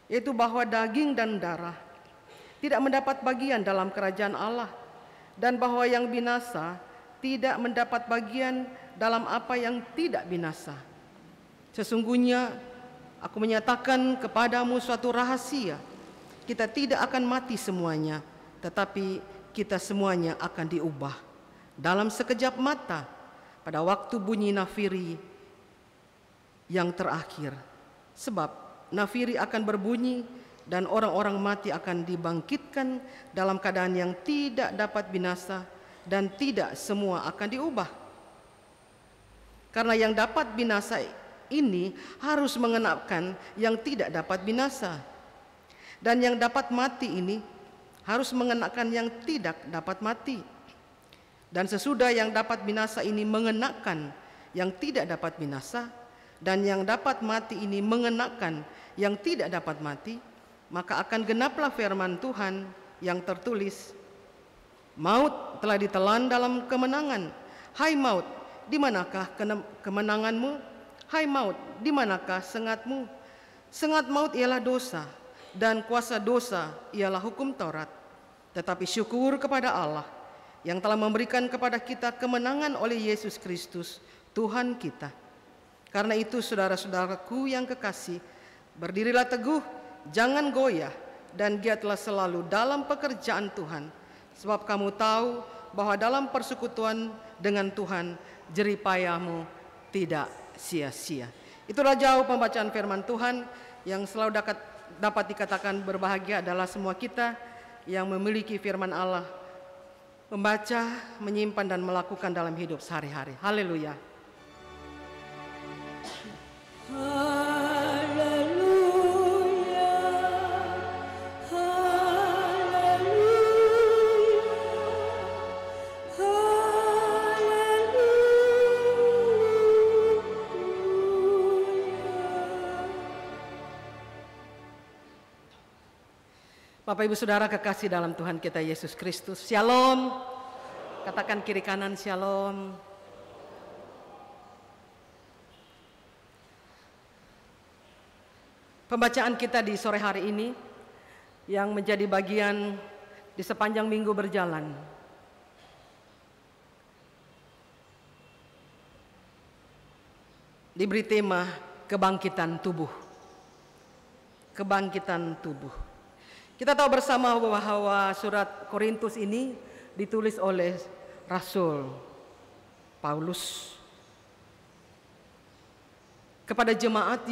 yaitu bahwa daging dan darah tidak mendapat bagian dalam kerajaan Allah, dan bahwa yang binasa tidak mendapat bagian dalam apa yang tidak binasa. Sesungguhnya aku menyatakan kepadamu suatu rahasia, kita tidak akan mati semuanya, tetapi kita semuanya akan diubah dalam sekejap mata, pada waktu bunyi nafiri yang terakhir. Sebab nafiri akan berbunyi, dan orang-orang mati akan dibangkitkan dalam keadaan yang tidak dapat binasa, dan tidak semua akan diubah. Karena yang dapat binasa ini harus mengenakan yang tidak dapat binasa, dan yang dapat mati ini harus mengenakan yang tidak dapat mati. Dan sesudah yang dapat binasa ini mengenakan yang tidak dapat binasa, dan yang dapat mati ini mengenakan yang tidak dapat mati, maka akan genaplah firman Tuhan yang tertulis, maut telah ditelan dalam kemenangan. Hai maut, di manakah kemenanganmu? Hai maut, di manakah sengatmu? Sengat maut ialah dosa, dan kuasa dosa ialah hukum Taurat. Tetapi syukur kepada Allah yang telah memberikan kepada kita kemenangan oleh Yesus Kristus Tuhan kita. Karena itu saudara-saudaraku yang kekasih, berdirilah teguh, jangan goyah, dan giatlah selalu dalam pekerjaan Tuhan. Sebab kamu tahu bahwa dalam persekutuan dengan Tuhan, jerih payahmu tidak sia-sia. Itulah jauh pembacaan firman Tuhan yang selalu dapat dikatakan berbahagia adalah semua kita yang memiliki firman Allah, membaca, menyimpan, dan melakukan dalam hidup sehari-hari. Haleluya. Bapak Ibu Saudara kekasih dalam Tuhan kita Yesus Kristus, Shalom. Katakan kiri kanan, Shalom. Pembacaan kita di sore hari ini yang menjadi bagian di sepanjang minggu berjalan diberi tema kebangkitan tubuh. Kebangkitan tubuh. Kita tahu bersama bahwa surat Korintus ini ditulis oleh Rasul Paulus kepada jemaat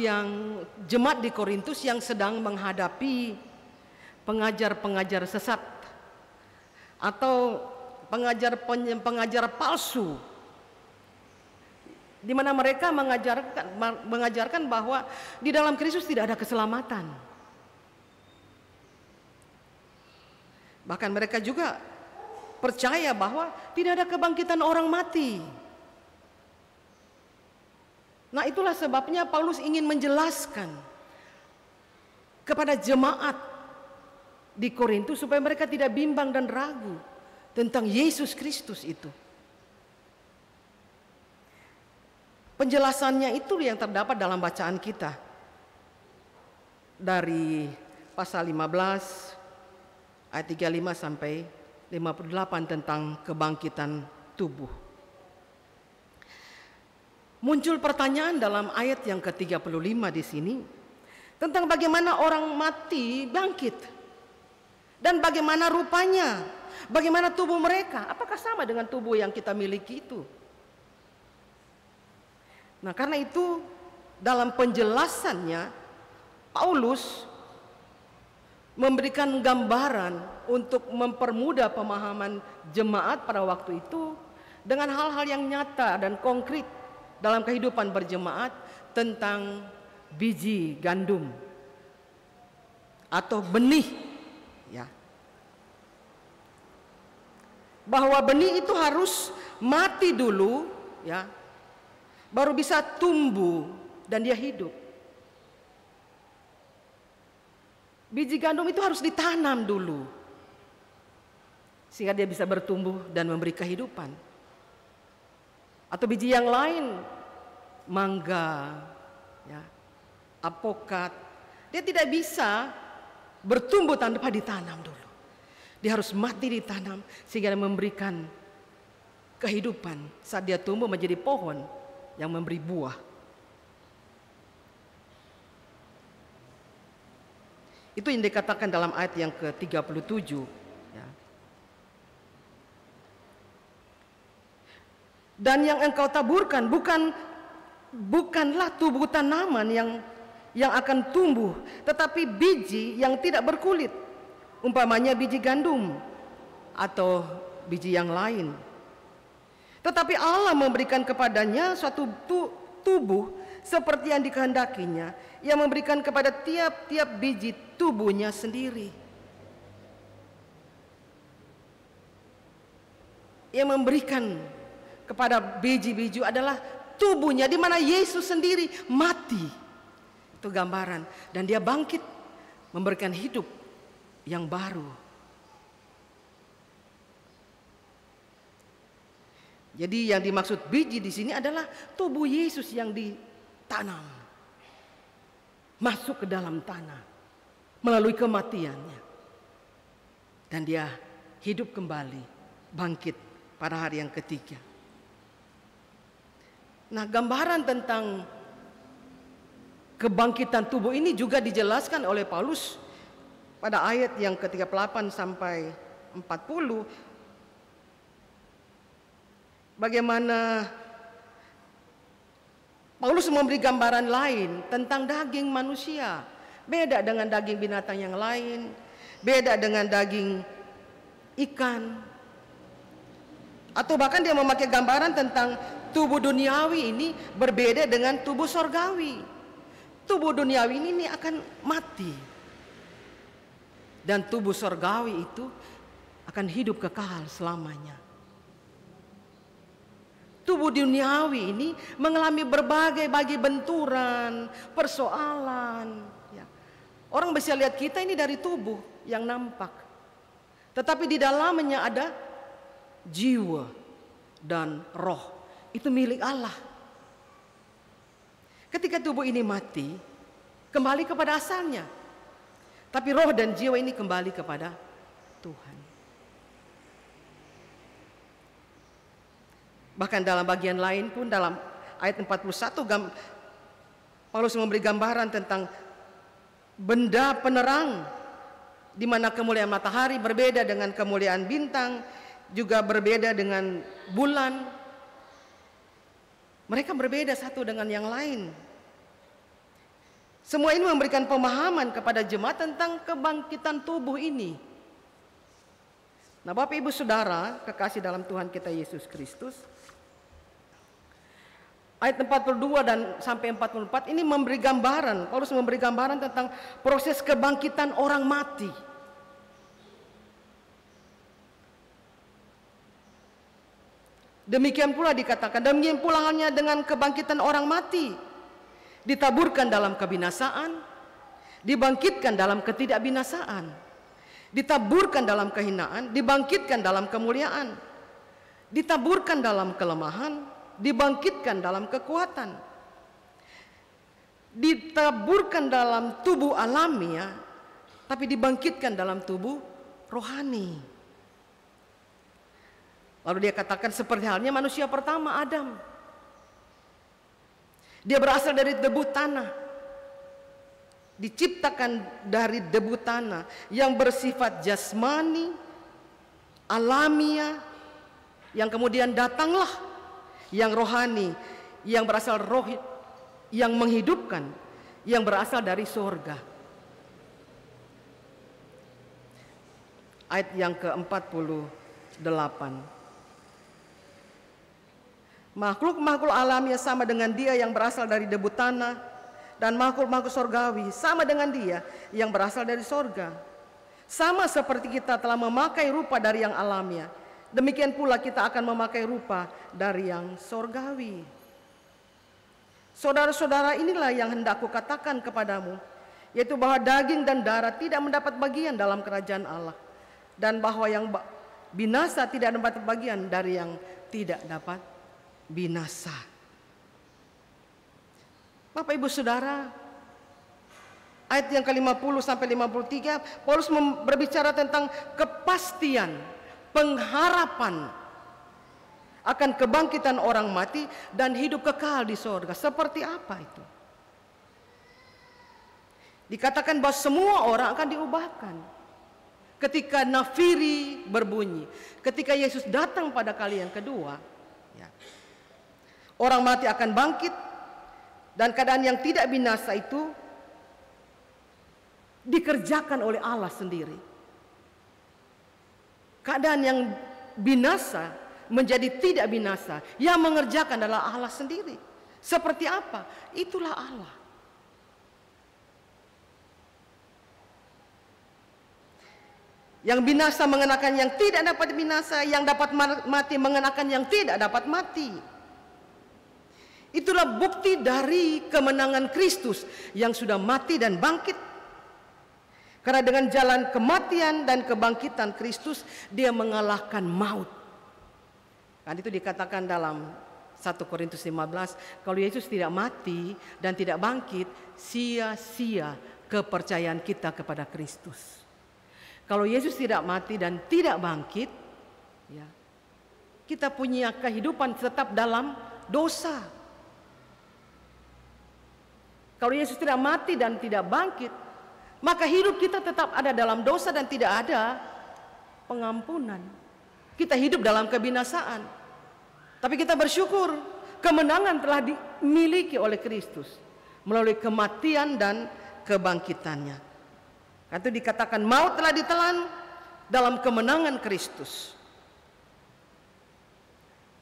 di Korintus yang sedang menghadapi pengajar-pengajar sesat atau pengajar palsu di mana mereka mengajarkan bahwa di dalam Kristus tidak ada keselamatan. Bahkan mereka juga percaya bahwa tidak ada kebangkitan orang mati. Nah, itulah sebabnya Paulus ingin menjelaskan kepada jemaat di Korintus supaya mereka tidak bimbang dan ragu tentang Yesus Kristus itu. Penjelasannya itu yang terdapat dalam bacaan kita dari pasal 15 ayat 35 sampai 58 tentang kebangkitan tubuh. Muncul pertanyaan dalam ayat yang ke-35 di sini tentang bagaimana orang mati bangkit dan bagaimana rupanya, bagaimana tubuh mereka, apakah sama dengan tubuh yang kita miliki itu? Nah, karena itu dalam penjelasannya Paulus memberikan gambaran untuk mempermudah pemahaman jemaat pada waktu itu dengan hal-hal yang nyata dan konkret dalam kehidupan berjemaat tentang biji gandum atau benih, ya. Bahwa benih itu harus mati dulu, ya, baru bisa tumbuh dan dia hidup. Biji gandum itu harus ditanam dulu sehingga dia bisa bertumbuh dan memberi kehidupan. Atau biji yang lain, mangga, ya, apokat, dia tidak bisa bertumbuh tanpa ditanam dulu. Dia harus mati ditanam sehingga dia memberikan kehidupan saat dia tumbuh menjadi pohon yang memberi buah. Itu yang dikatakan dalam ayat yang ke-37, ya. Dan yang engkau taburkan bukanlah tubuh tanaman yang akan tumbuh, tetapi biji yang tidak berkulit, umpamanya biji gandum atau biji yang lain. Tetapi Allah memberikan kepadanya suatu tubuh seperti yang dikehendakinya, yang memberikan kepada tiap-tiap biji tubuhnya sendiri. Yang memberikan kepada biji-biji adalah tubuhnya, di mana Yesus sendiri mati. Itu gambaran, dan dia bangkit memberikan hidup yang baru. Jadi yang dimaksud biji di sini adalah tubuh Yesus yang ditanam masuk ke dalam tanah melalui kematiannya, dan dia hidup kembali, bangkit pada hari yang ketiga. Nah, gambaran tentang kebangkitan tubuh ini juga dijelaskan oleh Paulus pada ayat yang ke-38 sampai 40. Bagaimana Paulus memberi gambaran lain tentang daging manusia. Beda dengan daging binatang yang lain, beda dengan daging ikan. Atau bahkan dia memakai gambaran tentang tubuh duniawi ini berbeda dengan tubuh sorgawi. Tubuh duniawi ini akan mati, dan tubuh sorgawi itu akan hidup kekal selamanya. Tubuh duniawi ini mengalami berbagai benturan, persoalan, ya. Orang bisa lihat kita ini dari tubuh yang nampak, tetapi di dalamnya ada jiwa dan roh. Itu milik Allah. Ketika tubuh ini mati, kembali kepada asalnya, tapi roh dan jiwa ini kembali kepada Tuhan. Bahkan dalam bagian lain pun, dalam ayat 41, Paulus memberi gambaran tentang benda penerang, di mana kemuliaan matahari berbeda dengan kemuliaan bintang, juga berbeda dengan bulan. Mereka berbeda satu dengan yang lain. Semua ini memberikan pemahaman kepada jemaat tentang kebangkitan tubuh ini. Nah, Bapak Ibu Saudara kekasih dalam Tuhan kita Yesus Kristus, Ayat 42 dan sampai 44 ini memberi gambaran, Paulus memberi gambaran tentang proses kebangkitan orang mati. Demikian pula dikatakan, demikian pula halnya dengan kebangkitan orang mati. Ditaburkan dalam kebinasaan, dibangkitkan dalam ketidakbinasaan. Ditaburkan dalam kehinaan, dibangkitkan dalam kemuliaan. Ditaburkan dalam kelemahan, dibangkitkan dalam kekuatan. Ditaburkan dalam tubuh alamiah, tapi dibangkitkan dalam tubuh rohani. Lalu dia katakan seperti halnya manusia pertama, Adam. Dia berasal dari debu tanah, diciptakan dari debu tanah yang bersifat jasmani, alamiah, yang kemudian datanglah yang rohani, yang berasal roh, yang menghidupkan, yang berasal dari surga. Ayat yang ke-48. Makhluk-makhluk alamiah sama dengan dia yang berasal dari debu tanah, dan makhluk-makhluk sorgawi sama dengan dia yang berasal dari sorga. Sama seperti kita telah memakai rupa dari yang alamiah, demikian pula kita akan memakai rupa dari yang sorgawi. Saudara-saudara, inilah yang hendak aku katakan kepadamu, yaitu bahwa daging dan darah tidak mendapat bagian dalam kerajaan Allah, dan bahwa yang binasa tidak mendapat bagian dari yang tidak dapat binasa. Bapak Ibu Saudara, ayat yang ke-50 sampai 53, Paulus berbicara tentang kepastian, pengharapan akan kebangkitan orang mati dan hidup kekal di surga. Seperti apa itu? Dikatakan bahwa semua orang akan diubahkan ketika nafiri berbunyi, ketika Yesus datang pada kali yang kedua. Orang mati akan bangkit, dan keadaan yang tidak binasa itu dikerjakan oleh Allah sendiri. Keadaan yang binasa menjadi tidak binasa, yang mengerjakan adalah Allah sendiri. Seperti apa? Itulah Allah. Yang binasa mengenakan yang tidak dapat binasa, yang dapat mati mengenakan yang tidak dapat mati. Itulah bukti dari kemenangan Kristus yang sudah mati dan bangkit. Karena dengan jalan kematian dan kebangkitan Kristus, dia mengalahkan maut. Kan itu dikatakan dalam 1 Korintus 15, kalau Yesus tidak mati dan tidak bangkit, sia-sia kepercayaan kita kepada Kristus. Kalau Yesus tidak mati dan tidak bangkit, ya, kita punya kehidupan tetap dalam dosa. Kalau Yesus tidak mati dan tidak bangkit, maka hidup kita tetap ada dalam dosa dan tidak ada pengampunan. Kita hidup dalam kebinasaan. Tapi kita bersyukur, kemenangan telah dimiliki oleh Kristus melalui kematian dan kebangkitannya. Itu dikatakan maut telah ditelan dalam kemenangan Kristus.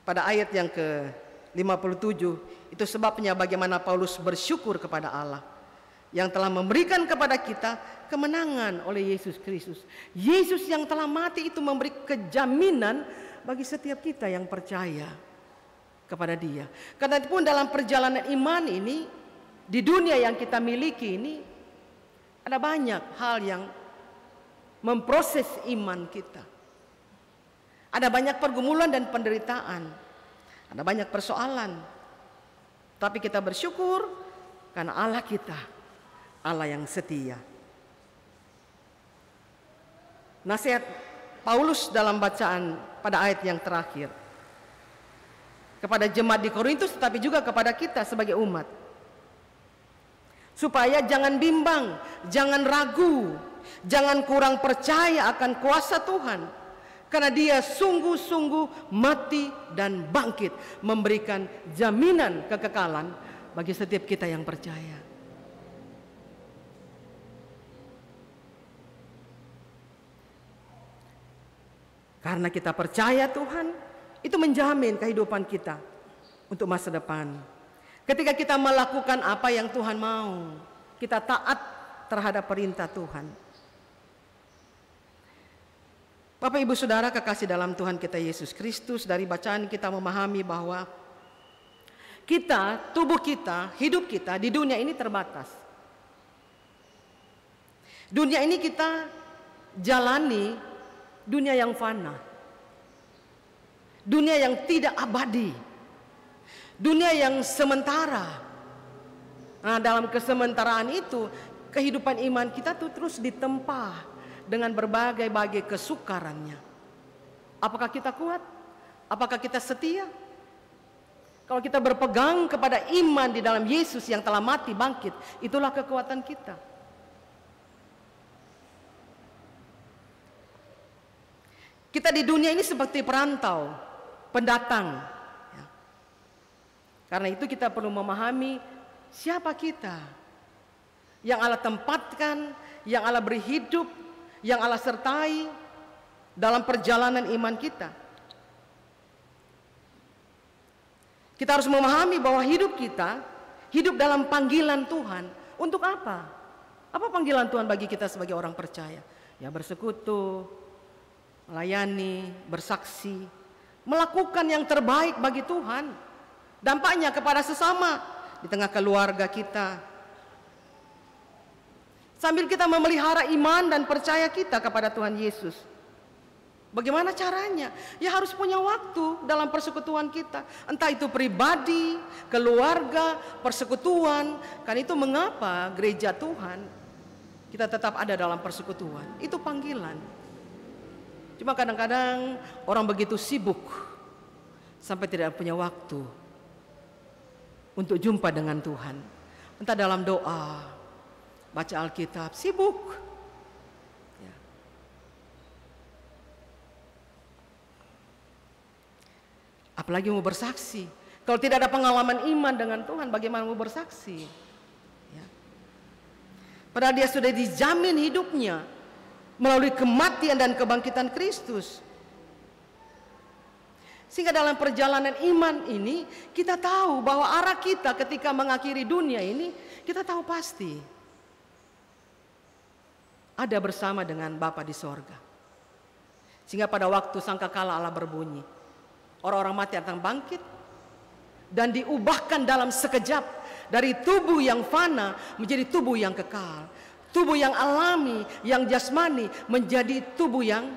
Pada ayat yang ke-57, itu sebabnya bagaimana Paulus bersyukur kepada Allah yang telah memberikan kepada kita kemenangan oleh Yesus Kristus. Yesus yang telah mati itu memberi kejaminan bagi setiap kita yang percaya kepada Dia. Karena itu pun dalam perjalanan iman ini, di dunia yang kita miliki ini, ada banyak hal yang memproses iman kita. Ada banyak pergumulan dan penderitaan. Ada banyak persoalan. Tapi kita bersyukur karena Allah kita, Allah yang setia. Nasihat Paulus dalam bacaan pada ayat yang terakhir kepada jemaat di Korintus, tetapi juga kepada kita sebagai umat, supaya jangan bimbang, jangan ragu, jangan kurang percaya akan kuasa Tuhan, karena Dia sungguh-sungguh mati dan bangkit, memberikan jaminan kekekalan bagi setiap kita yang percaya. Karena kita percaya Tuhan, itu menjamin kehidupan kita untuk masa depan. Ketika kita melakukan apa yang Tuhan mau, kita taat terhadap perintah Tuhan. Bapak Ibu Saudara kekasih dalam Tuhan kita Yesus Kristus, dari bacaan kita memahami bahwa kita, tubuh kita, hidup kita di dunia ini terbatas. Dunia ini kita jalani dunia yang fana, dunia yang tidak abadi, dunia yang sementara. Nah, dalam kesementaraan itu kehidupan iman kita tuh terus ditempa dengan berbagai-bagai kesukarannya. Apakah kita kuat? Apakah kita setia? Kalau kita berpegang kepada iman di dalam Yesus yang telah mati bangkit, itulah kekuatan kita. Kita di dunia ini seperti perantau, pendatang. Ya. Karena itu kita perlu memahami siapa kita. Yang Allah tempatkan, yang Allah beri hidup, yang Allah sertai dalam perjalanan iman kita. Kita harus memahami bahwa hidup kita, hidup dalam panggilan Tuhan. Untuk apa? Apa panggilan Tuhan bagi kita sebagai orang percaya? Ya, bersekutu, melayani, bersaksi, melakukan yang terbaik bagi Tuhan. Dampaknya kepada sesama, di tengah keluarga kita. Sambil kita memelihara iman dan percaya kita kepada Tuhan Yesus. Bagaimana caranya? Ya harus punya waktu dalam persekutuan kita. Entah itu pribadi, keluarga, persekutuan. Kan itu mengapa gereja Tuhan kita tetap ada dalam persekutuan. Itu panggilan. Cuma kadang-kadang orang begitu sibuk sampai tidak punya waktu untuk jumpa dengan Tuhan. Entah dalam doa, baca Alkitab, sibuk. Ya. Apalagi mau bersaksi. Kalau tidak ada pengalaman iman dengan Tuhan, bagaimana mau bersaksi? Ya. Padahal dia sudah dijamin hidupnya melalui kematian dan kebangkitan Kristus. Sehingga dalam perjalanan iman ini kita tahu bahwa arah kita ketika mengakhiri dunia ini, kita tahu pasti ada bersama dengan Bapa di sorga. Sehingga pada waktu sangkakala Allah berbunyi, orang-orang mati akan bangkit dan diubahkan dalam sekejap dari tubuh yang fana menjadi tubuh yang kekal. Tubuh yang alami, yang jasmani menjadi tubuh yang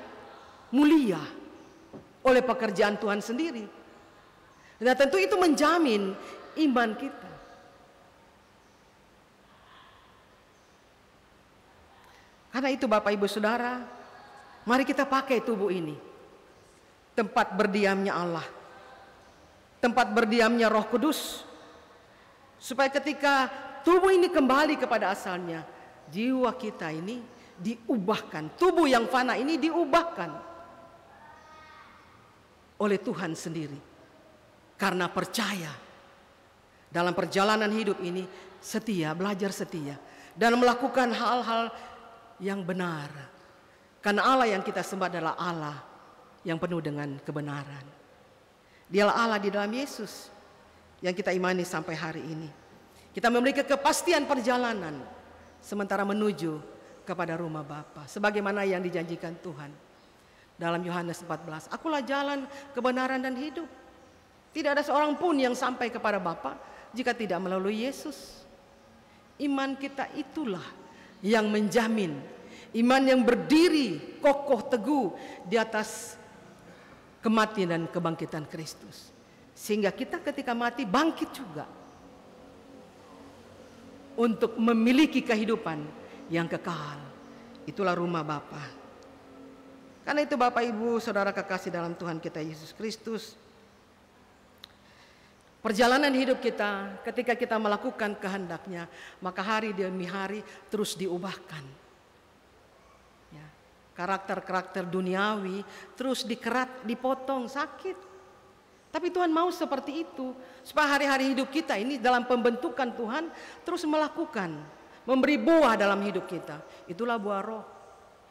mulia oleh pekerjaan Tuhan sendiri. Nah, tentu itu menjamin iman kita. Karena itu Bapak Ibu Saudara, mari kita pakai tubuh ini. Tempat berdiamnya Allah. Tempat berdiamnya Roh Kudus. Supaya ketika tubuh ini kembali kepada asalnya, jiwa kita ini diubahkan, tubuh yang fana ini diubahkan oleh Tuhan sendiri. Karena percaya dalam perjalanan hidup ini setia, belajar setia dan melakukan hal-hal yang benar. Karena Allah yang kita sembah adalah Allah yang penuh dengan kebenaran. Dialah Allah di dalam Yesus yang kita imani sampai hari ini. Kita memiliki kepastian perjalanan sementara menuju kepada rumah Bapa, sebagaimana yang dijanjikan Tuhan dalam Yohanes 14. Akulah jalan, kebenaran dan hidup. Tidak ada seorang pun yang sampai kepada Bapa jika tidak melalui Yesus. Iman kita itulah yang menjamin, iman yang berdiri kokoh teguh di atas kematian dan kebangkitan Kristus. Sehingga kita ketika mati bangkit juga untuk memiliki kehidupan yang kekal. Itulah rumah Bapa. Karena itu Bapak Ibu Saudara kekasih dalam Tuhan kita Yesus Kristus, perjalanan hidup kita ketika kita melakukan kehendak-Nya, maka hari demi hari terus diubahkan. Ya, karakter-karakter duniawi terus dikerat, dipotong, sakit. Tapi Tuhan mau seperti itu, supaya hari-hari hidup kita ini dalam pembentukan Tuhan terus melakukan, memberi buah dalam hidup kita. Itulah buah roh.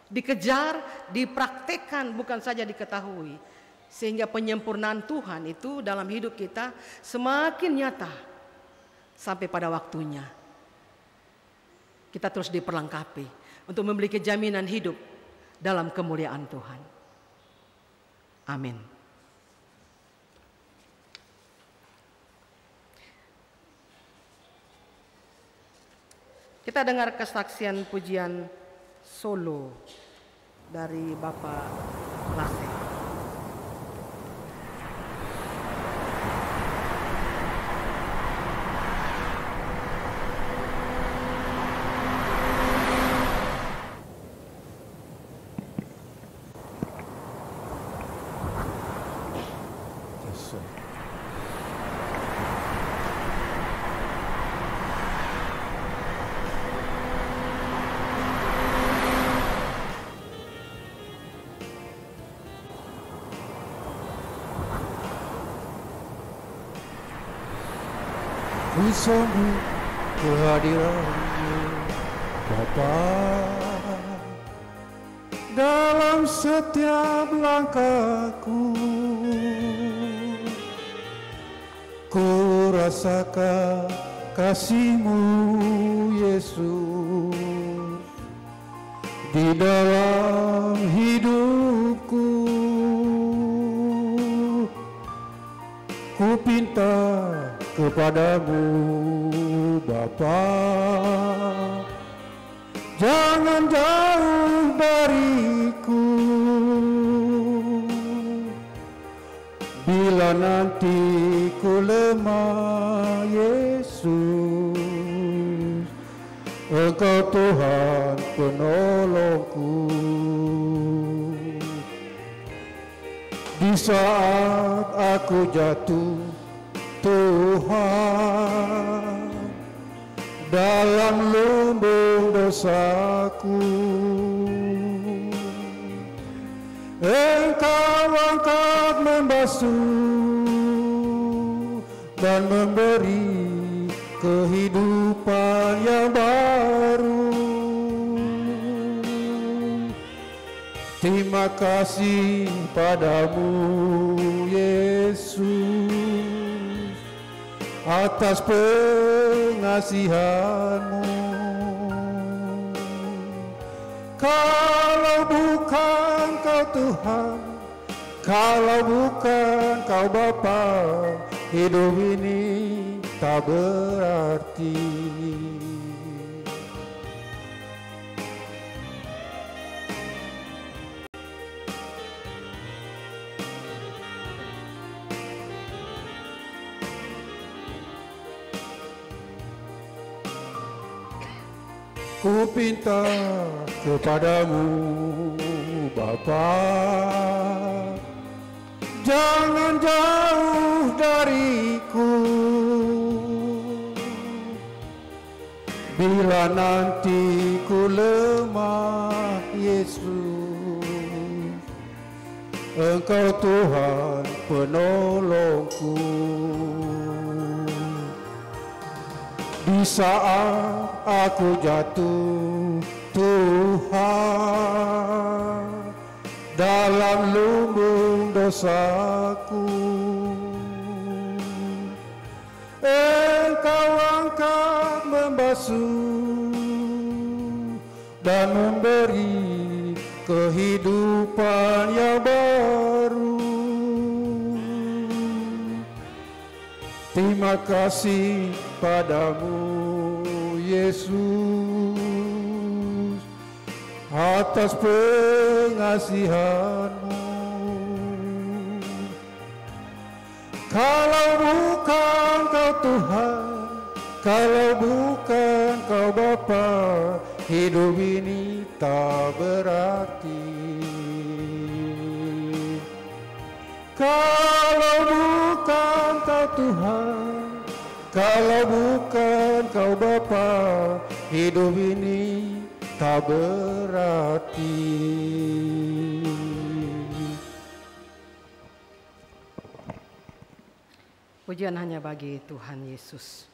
Dikejar, dipraktekkan, bukan saja diketahui. Sehingga penyempurnaan Tuhan itu dalam hidup kita semakin nyata. sampai pada waktunya kita terus diperlengkapi untuk memiliki jaminan hidup dalam kemuliaan Tuhan. Amin. Kita dengar kesaksian pujian solo dari Bapak Lase. Ku sambut kehadiran-Mu Bapa dalam setiap langkahku. Ku rasakan kasih-Mu Yesus di dalam hidupku. Ku pinta kepadamu Bapa, jangan jauh dariku. Bila nanti ku lemah Yesus, Engkau Tuhan penolongku. Di saat aku jatuh Tuhan, dalam lumbung dosaku, Engkau angkat membasuh dan memberi kehidupan yang baru. Terima kasih padamu Yesus atas pengasihan-Mu. Kalau bukan Kau Tuhan, kalau bukan Kau Bapa, hidup ini tak berarti. Ku pinta kepadamu Bapa, jangan jauh dariku. Bila nanti ku lemah Yesus, Engkau Tuhan penolongku. Di saat aku jatuh Tuhan, dalam lumbung dosaku, Engkau angkat membasuh dan memberi kehidupan yang baru. Terima kasih padamu Yesus atas pengasihan-Mu. Kalau bukan Kau Tuhan, kalau bukan Kau Bapa, hidup ini tak berarti. Kalau bukan Kau Tuhan, kalau bukan Kau Bapa, hidup ini tak berarti. Pujian hanya bagi Tuhan Yesus.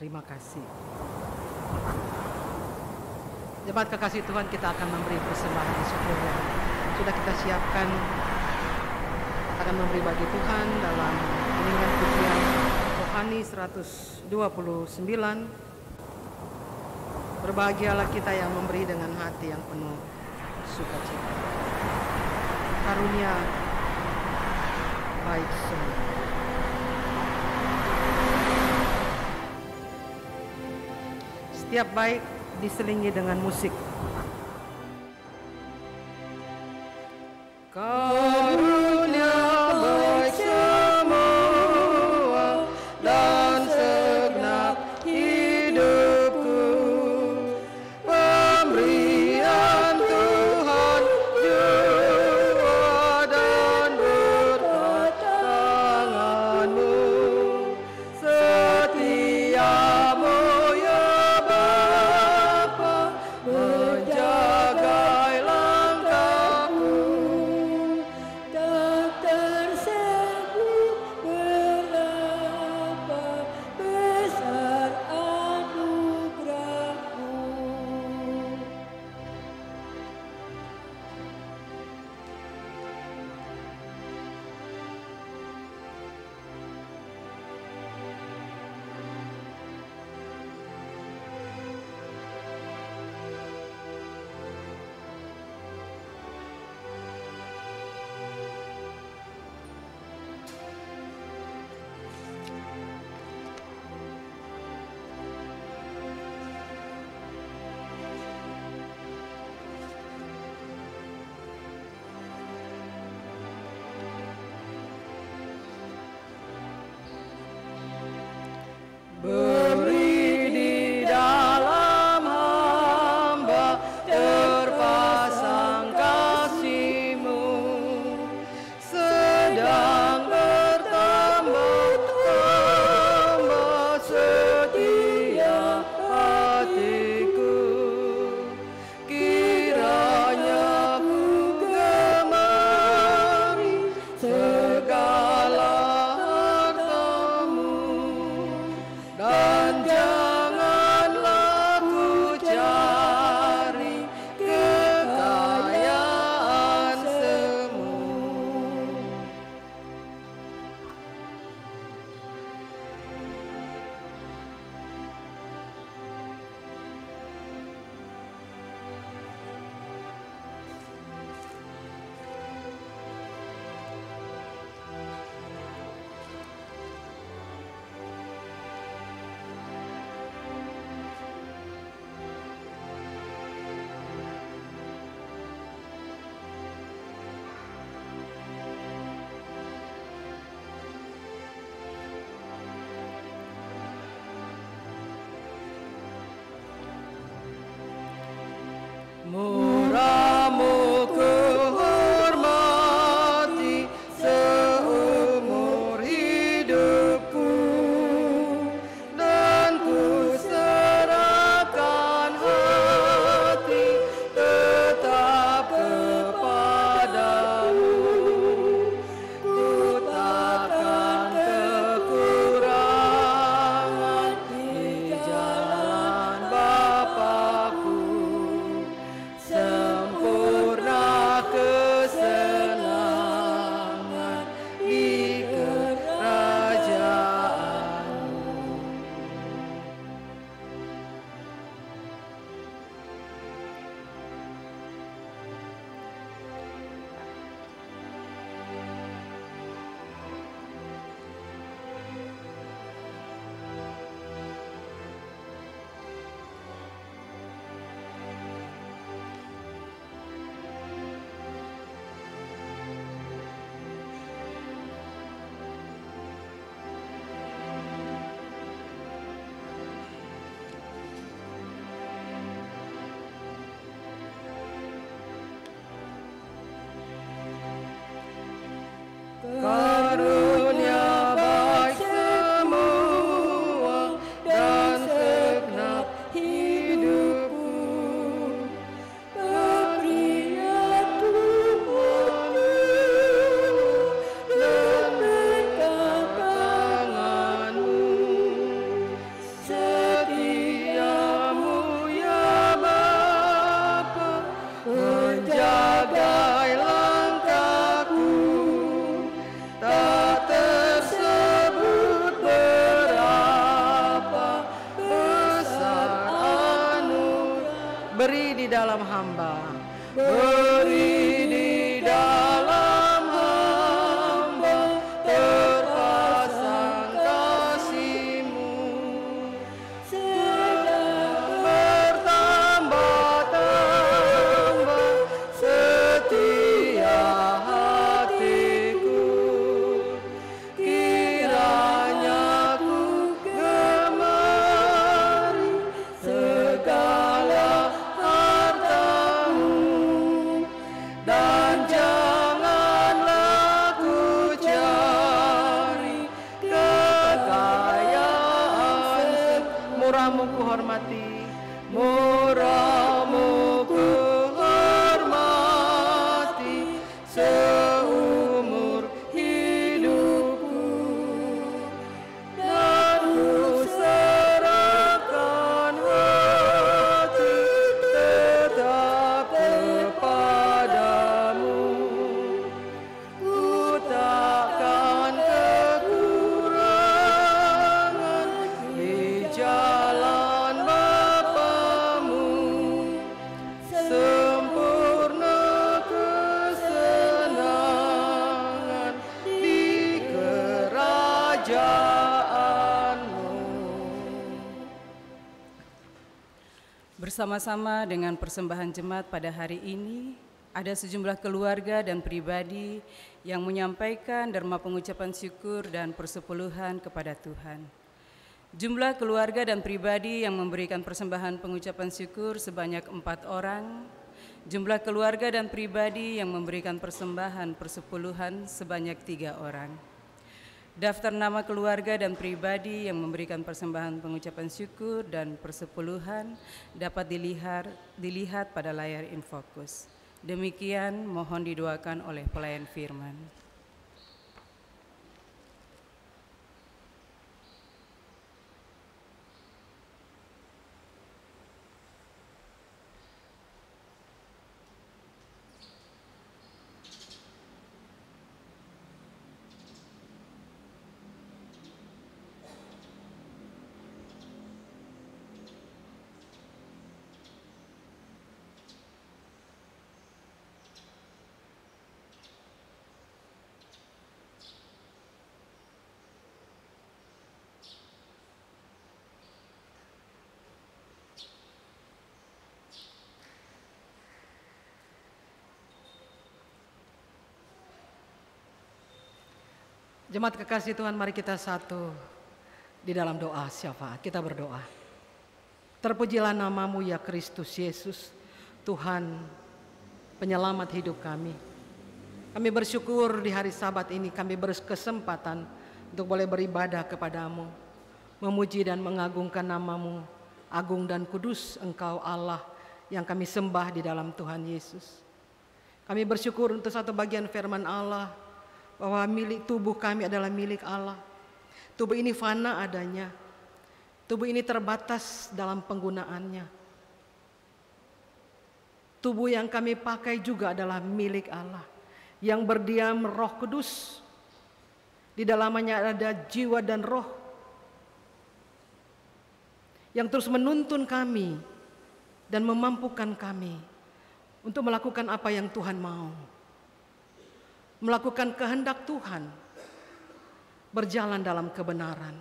Terima kasih. Jemaat kekasih Tuhan, kita akan memberi persembahan syukur yang sudah kita siapkan. Kita akan memberi bagi Tuhan dalam iringan pujian rohani Rohani 129. Berbahagialah kita yang memberi dengan hati yang penuh sukacita. Karunia baik semua. Setiap baik diselingi dengan musik. Karunia baik semua dan segenap hidupku, pemberian Tuhan jua dan berkat tanganmu, setiamu ya Bapa, menjaga langkahku. Tak tersebut berapa besar anugerahmu. Beri di dalam hamba terpasang kasih-Mu, sedang bertambah setia hatiku. Kiranya ku gemari segala harta-Mu dan di dalam hamba, beri di dalam hamba terpasang kasih-Mu. Bertambah-tambah setia hatiku, kiranya ku gemari segala harta-Mu, dan janganlah ku cari kekayaan. Murah-Mu ku hormati, murah-Mu ku hormati seumur hidupku, dan ku serahkan hati tetap kepada-Mu. Ku takkan kekurangan di jalan Bapa-Mu, sempurna kesenangan di kerajaan-Mu. Bersama-sama dengan persembahan jemaat pada hari ini, ada sejumlah keluarga dan pribadi yang menyampaikan derma pengucapan syukur dan persepuluhan kepada Tuhan. Jumlah keluarga dan pribadi yang memberikan persembahan pengucapan syukur sebanyak 4 orang. Jumlah keluarga dan pribadi yang memberikan persembahan persepuluhan sebanyak 3 orang. Daftar nama keluarga dan pribadi yang memberikan persembahan pengucapan syukur dan persepuluhan dapat dilihat pada layar Infokus. Demikian mohon didoakan oleh pelayan firman. Jemaat kekasih Tuhan, mari kita satu di dalam doa syafaat. Kita berdoa. Terpujilah nama-Mu ya Kristus Yesus, Tuhan penyelamat hidup kami. Kami bersyukur di hari Sabat ini kami berkesempatan untuk boleh beribadah kepada-Mu, memuji dan mengagungkan nama-Mu. Agung dan kudus Engkau Allah yang kami sembah di dalam Tuhan Yesus. Kami bersyukur untuk satu bagian firman Allah, bahwa milik tubuh kami adalah milik Allah. Tubuh ini fana adanya. Tubuh ini terbatas dalam penggunaannya. Tubuh yang kami pakai juga adalah milik Allah, yang berdiam Roh Kudus. Di dalamnya ada jiwa dan roh yang terus menuntun kami dan memampukan kami untuk melakukan apa yang Tuhan mau. Melakukan kehendak Tuhan, berjalan dalam kebenaran.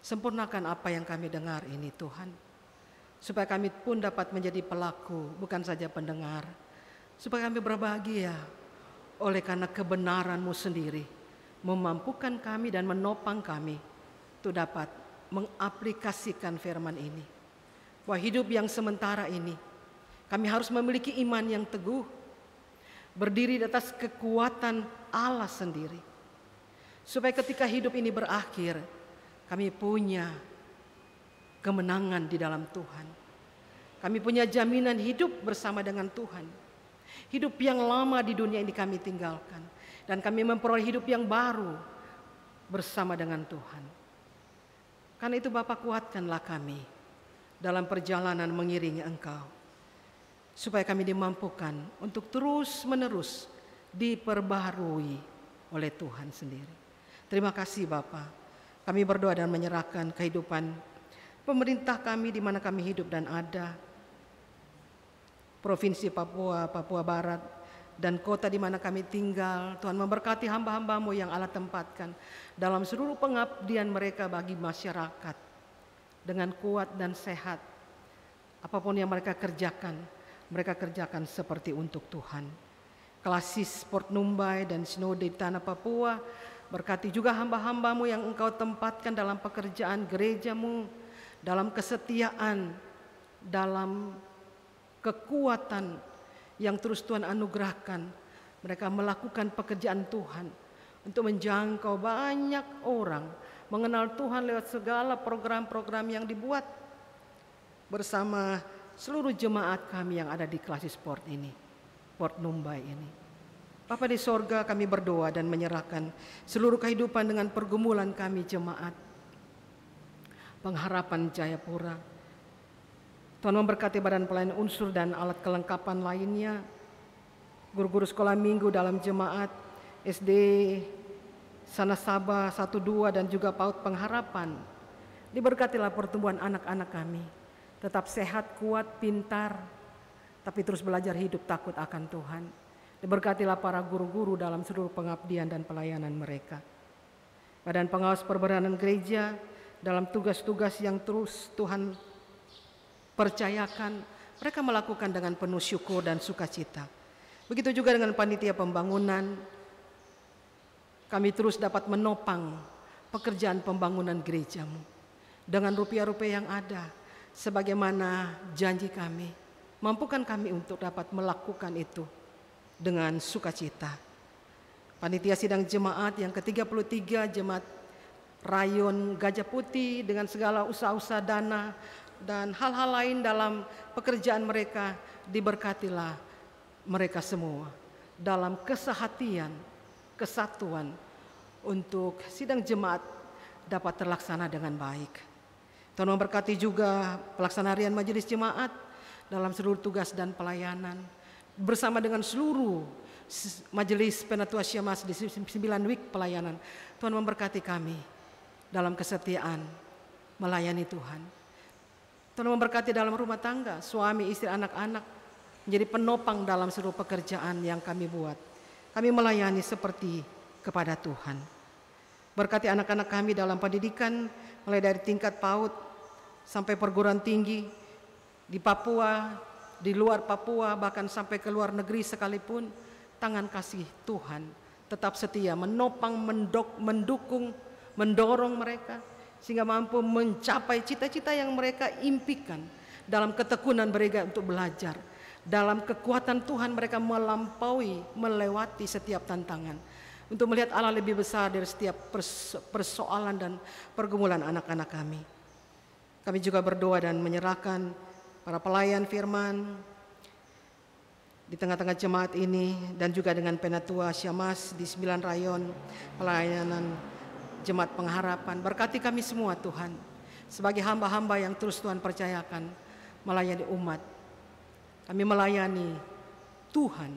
Sempurnakan apa yang kami dengar ini Tuhan, supaya kami pun dapat menjadi pelaku, bukan saja pendengar. Supaya kami berbahagia oleh karena kebenaran-Mu sendiri, memampukan kami dan menopang kami untuk dapat mengaplikasikan firman ini. Bahwa hidup yang sementara ini, kami harus memiliki iman yang teguh, berdiri di atas kekuatan Allah sendiri. Supaya ketika hidup ini berakhir, kami punya kemenangan di dalam Tuhan. Kami punya jaminan hidup bersama dengan Tuhan. Hidup yang lama di dunia ini kami tinggalkan. Dan kami memperoleh hidup yang baru bersama dengan Tuhan. Karena itu Bapa, kuatkanlah kami dalam perjalanan mengiringi Engkau. Supaya kami dimampukan untuk terus-menerus diperbaharui oleh Tuhan sendiri. Terima kasih Bapa. Kami berdoa dan menyerahkan kehidupan pemerintah kami di mana kami hidup dan ada. Provinsi Papua, Papua Barat, dan kota di mana kami tinggal. Tuhan memberkati hamba-hamba-Mu yang Allah tempatkan dalam seluruh pengabdian mereka bagi masyarakat dengan kuat dan sehat. Apapun yang mereka kerjakan seperti untuk Tuhan. Klasis Port Numbai dan Sinode di Tanah Papua, berkati juga hamba-hamba-Mu yang Engkau tempatkan dalam pekerjaan gereja-Mu, dalam kesetiaan, dalam kekuatan yang terus Tuhan anugerahkan. Mereka melakukan pekerjaan Tuhan untuk menjangkau banyak orang, mengenal Tuhan lewat segala program-program yang dibuat bersama seluruh jemaat kami yang ada di Klasis Port ini, Port Numbai ini. Bapa di sorga, kami berdoa dan menyerahkan seluruh kehidupan dengan pergumulan kami jemaat Pengharapan Jayapura. Tuhan memberkati badan pelayanan unsur dan alat kelengkapan lainnya, guru-guru sekolah minggu dalam jemaat SD Sanasaba 1-2 dan juga PAUD Pengharapan. Diberkatilah pertumbuhan anak-anak kami, tetap sehat, kuat, pintar, tapi terus belajar hidup takut akan Tuhan. Diberkatilah para guru-guru dalam seluruh pengabdian dan pelayanan mereka. Badan pengawas perberanan gereja dalam tugas-tugas yang terus Tuhan percayakan, mereka melakukan dengan penuh syukur dan sukacita. Begitu juga dengan panitia pembangunan, kami terus dapat menopang pekerjaan pembangunan gereja-Mu dengan rupiah-rupiah yang ada, sebagaimana janji kami. Mampukan kami untuk dapat melakukan itu dengan sukacita. Panitia sidang jemaat yang ke-33 Jemaat Rayon Gajah Putih dengan segala usaha-usaha dana dan hal-hal lain dalam pekerjaan mereka, diberkatilah mereka semua dalam kesehatian, kesatuan untuk sidang jemaat dapat terlaksana dengan baik. Tuhan memberkati juga pelaksanaan harian majelis jemaat dalam seluruh tugas dan pelayanan bersama dengan seluruh majelis Penatua Syamas di 9 week pelayanan. Tuhan memberkati kami dalam kesetiaan melayani Tuhan. Tuhan memberkati dalam rumah tangga, suami, istri, anak-anak menjadi penopang dalam seluruh pekerjaan yang kami buat. Kami melayani seperti kepada Tuhan. Berkati anak-anak kami dalam pendidikan, mulai dari tingkat PAUD sampai perguruan tinggi di Papua, di luar Papua, bahkan sampai ke luar negeri sekalipun. Tangan kasih Tuhan tetap setia menopang, mendukung, mendorong mereka sehingga mampu mencapai cita-cita yang mereka impikan dalam ketekunan mereka untuk belajar. Dalam kekuatan Tuhan mereka melewati setiap tantangan untuk melihat Allah lebih besar dari setiap persoalan dan pergumulan anak-anak kami. Kami juga berdoa dan menyerahkan para pelayan firman di tengah-tengah jemaat ini dan juga dengan Penatua Syamas di 9 rayon pelayanan Jemaat Pengharapan. Berkati kami semua Tuhan sebagai hamba-hamba yang terus Tuhan percayakan melayani umat. Kami melayani Tuhan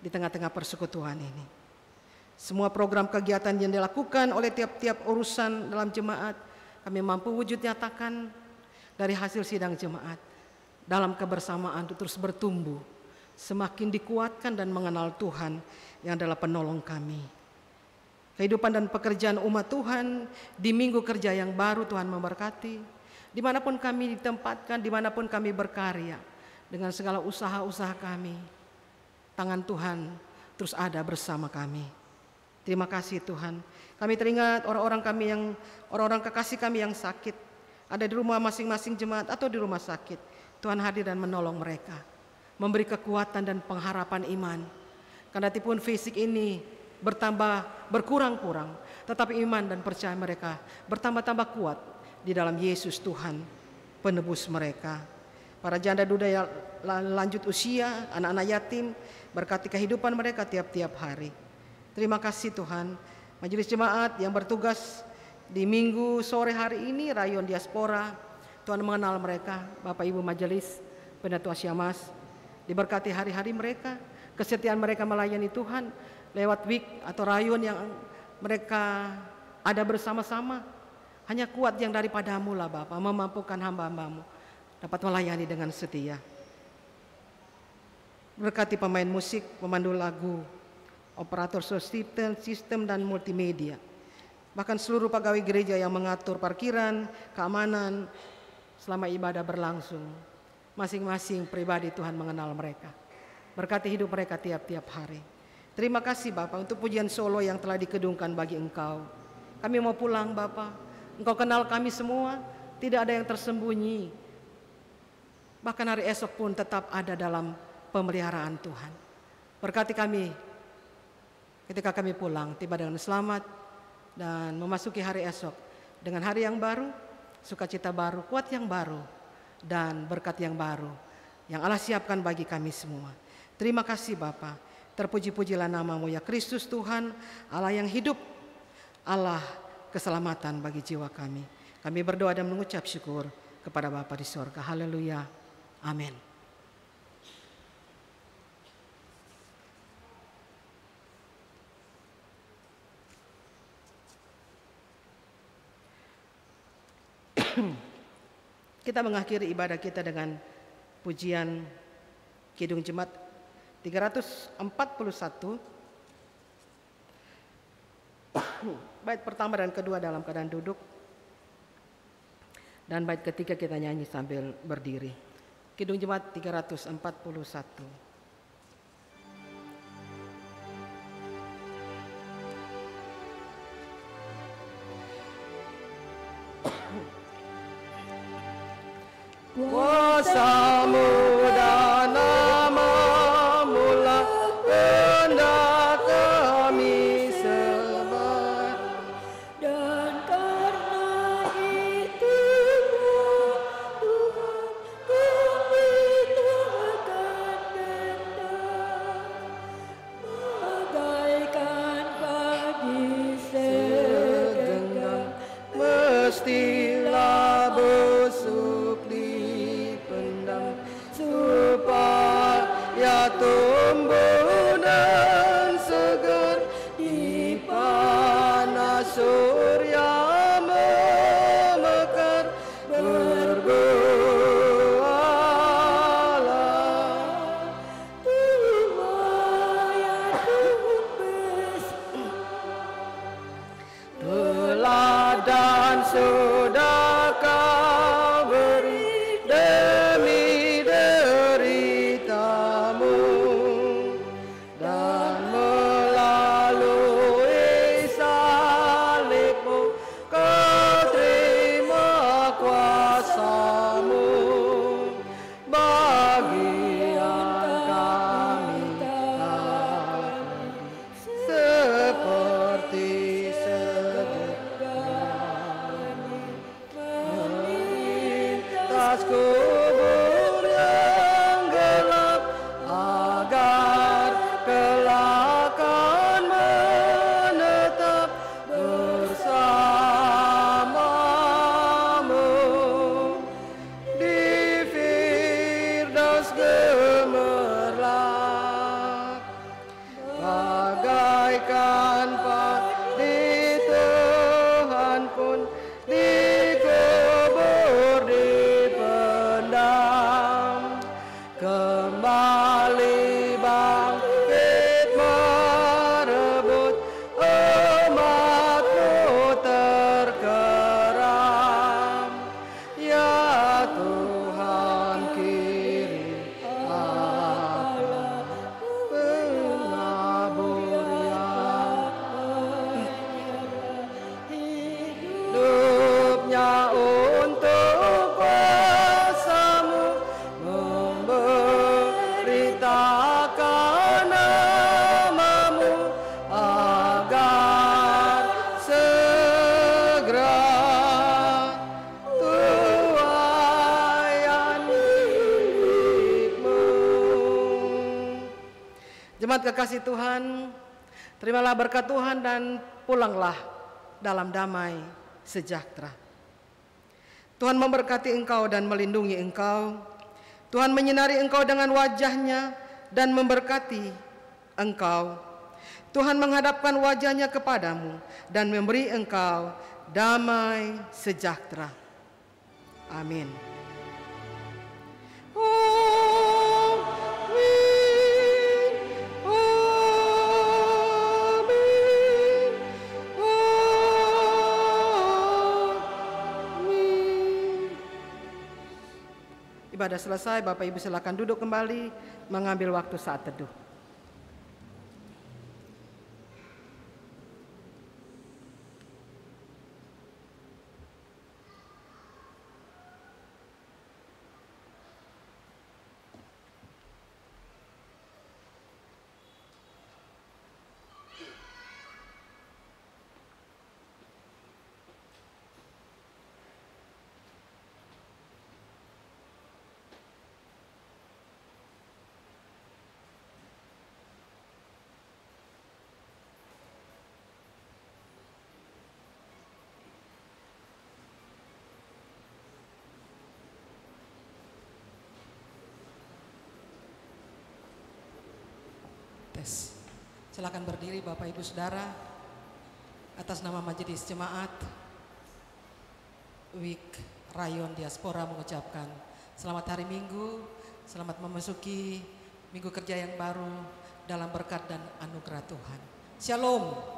di tengah-tengah persekutuan ini. Semua program kegiatan yang dilakukan oleh tiap-tiap urusan dalam jemaat kami mampu wujud nyatakan dari hasil sidang jemaat dalam kebersamaan untuk terus bertumbuh, semakin dikuatkan dan mengenal Tuhan yang adalah penolong kami. Kehidupan dan pekerjaan umat Tuhan di minggu kerja yang baru Tuhan memberkati. Dimanapun kami ditempatkan, dimanapun kami berkarya, dengan segala usaha-usaha kami, tangan Tuhan terus ada bersama kami. Terima kasih Tuhan. Kami teringat orang-orang kekasih kami yang sakit, ada di rumah masing-masing jemaat atau di rumah sakit. Tuhan hadir dan menolong mereka, memberi kekuatan dan pengharapan iman. Kandatipun fisik ini berkurang-kurang, tetapi iman dan percaya mereka bertambah-tambah kuat di dalam Yesus Tuhan, penebus mereka. Para janda duda yang lanjut usia, anak-anak yatim, berkati kehidupan mereka tiap-tiap hari. Terima kasih Tuhan. Majelis jemaat yang bertugas di minggu sore hari ini, rayon diaspora, Tuhan mengenal mereka, Bapak Ibu Majelis Penatua Syamas, diberkati hari-hari mereka, kesetiaan mereka melayani Tuhan lewat week atau rayon yang mereka ada bersama-sama. Hanya kuat yang daripadamu lah Bapak, memampukan hamba-hambamu dapat melayani dengan setia. Berkati pemain musik, pemandu lagu, operator sistem dan multimedia, bahkan seluruh pegawai gereja yang mengatur parkiran, keamanan selama ibadah berlangsung. Masing-masing pribadi Tuhan mengenal mereka. Berkati hidup mereka tiap-tiap hari. Terima kasih Bapa untuk pujian solo yang telah dikedungkan bagi Engkau. Kami mau pulang Bapa. Engkau kenal kami semua, tidak ada yang tersembunyi. Bahkan hari esok pun tetap ada dalam pemeliharaan Tuhan. Berkati kami ketika kami pulang, tiba dengan selamat dan memasuki hari esok dengan hari yang baru, sukacita baru, kuat yang baru, dan berkat yang baru yang Allah siapkan bagi kami semua. Terima kasih Bapa. Terpuji-pujilah nama-Mu ya Kristus Tuhan, Allah yang hidup, Allah keselamatan bagi jiwa kami. Kami berdoa dan mengucap syukur kepada Bapa di sorga. Haleluya. Amin. Kita mengakhiri ibadah kita dengan pujian Kidung Jemaat 341. Bait pertama dan kedua dalam keadaan duduk, dan bait ketiga kita nyanyi sambil berdiri. Kidung Jemaat 341. Kuasa-Mu dan nama-Mu lah hendak kami sembah, Dan karena itu Tuhan kami takkan bentang, bagaikan pagi segenggam mestilah busuk dipendam supaya tumbuh dan segar di panas surya memekar. Berbuahlah teladan sudah Kau beri demi derita-Mu, dan melalui salib-Mu Kau terima kuasa-Mu. Bagian kami seperti melintas kubur yang gelap, agar kelak akan menetap bersama-Mu di Firdaus gemerlap. Bagaikan padi Tuhan pun dikubur dipendam, kembali bangkit merebut umat-Mu terkeram. Ya Tuhan kirim Allah pengabur yang hidupnya untuk kuasa-Mu, memberitakan nama-Mu agar segera tuayan milik-Mu. Jemaat kekasih Tuhan, terimalah berkat Tuhan dan pulanglah dalam damai sejahtera. Tuhan memberkati engkau dan melindungi engkau. Tuhan menyinari engkau dengan wajah-Nya dan memberkati engkau. Tuhan menghadapkan wajah-Nya kepadamu dan memberi engkau damai sejahtera. Amin. Oh, we Ibadah selesai, Bapak Ibu silakan duduk kembali, mengambil waktu saat teduh. Silakan berdiri Bapak Ibu Saudara. Atas nama Majelis Jemaat WIK Rayon Diaspora mengucapkan selamat hari Minggu, selamat memasuki minggu kerja yang baru dalam berkat dan anugerah Tuhan. Shalom.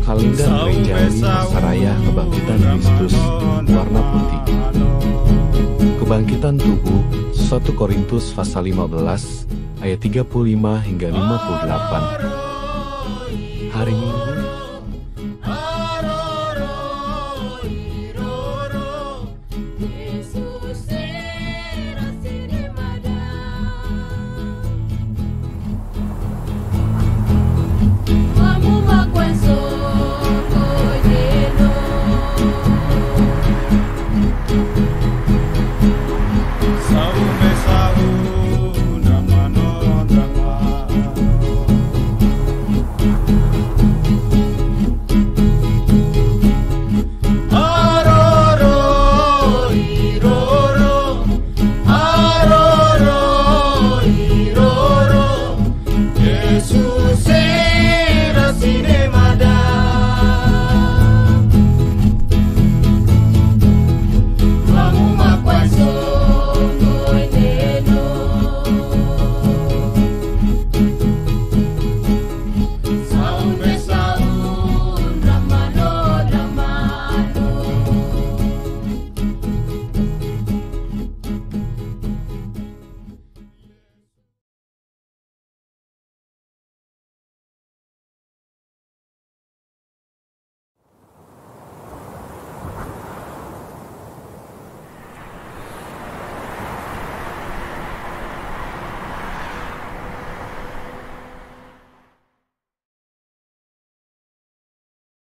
Kalender Gerejawi Saraya Kebangkitan Kristus warna putih. Kebangkitan tubuh 1 Korintus pasal 15 ayat 35 hingga 58. Hari Minggu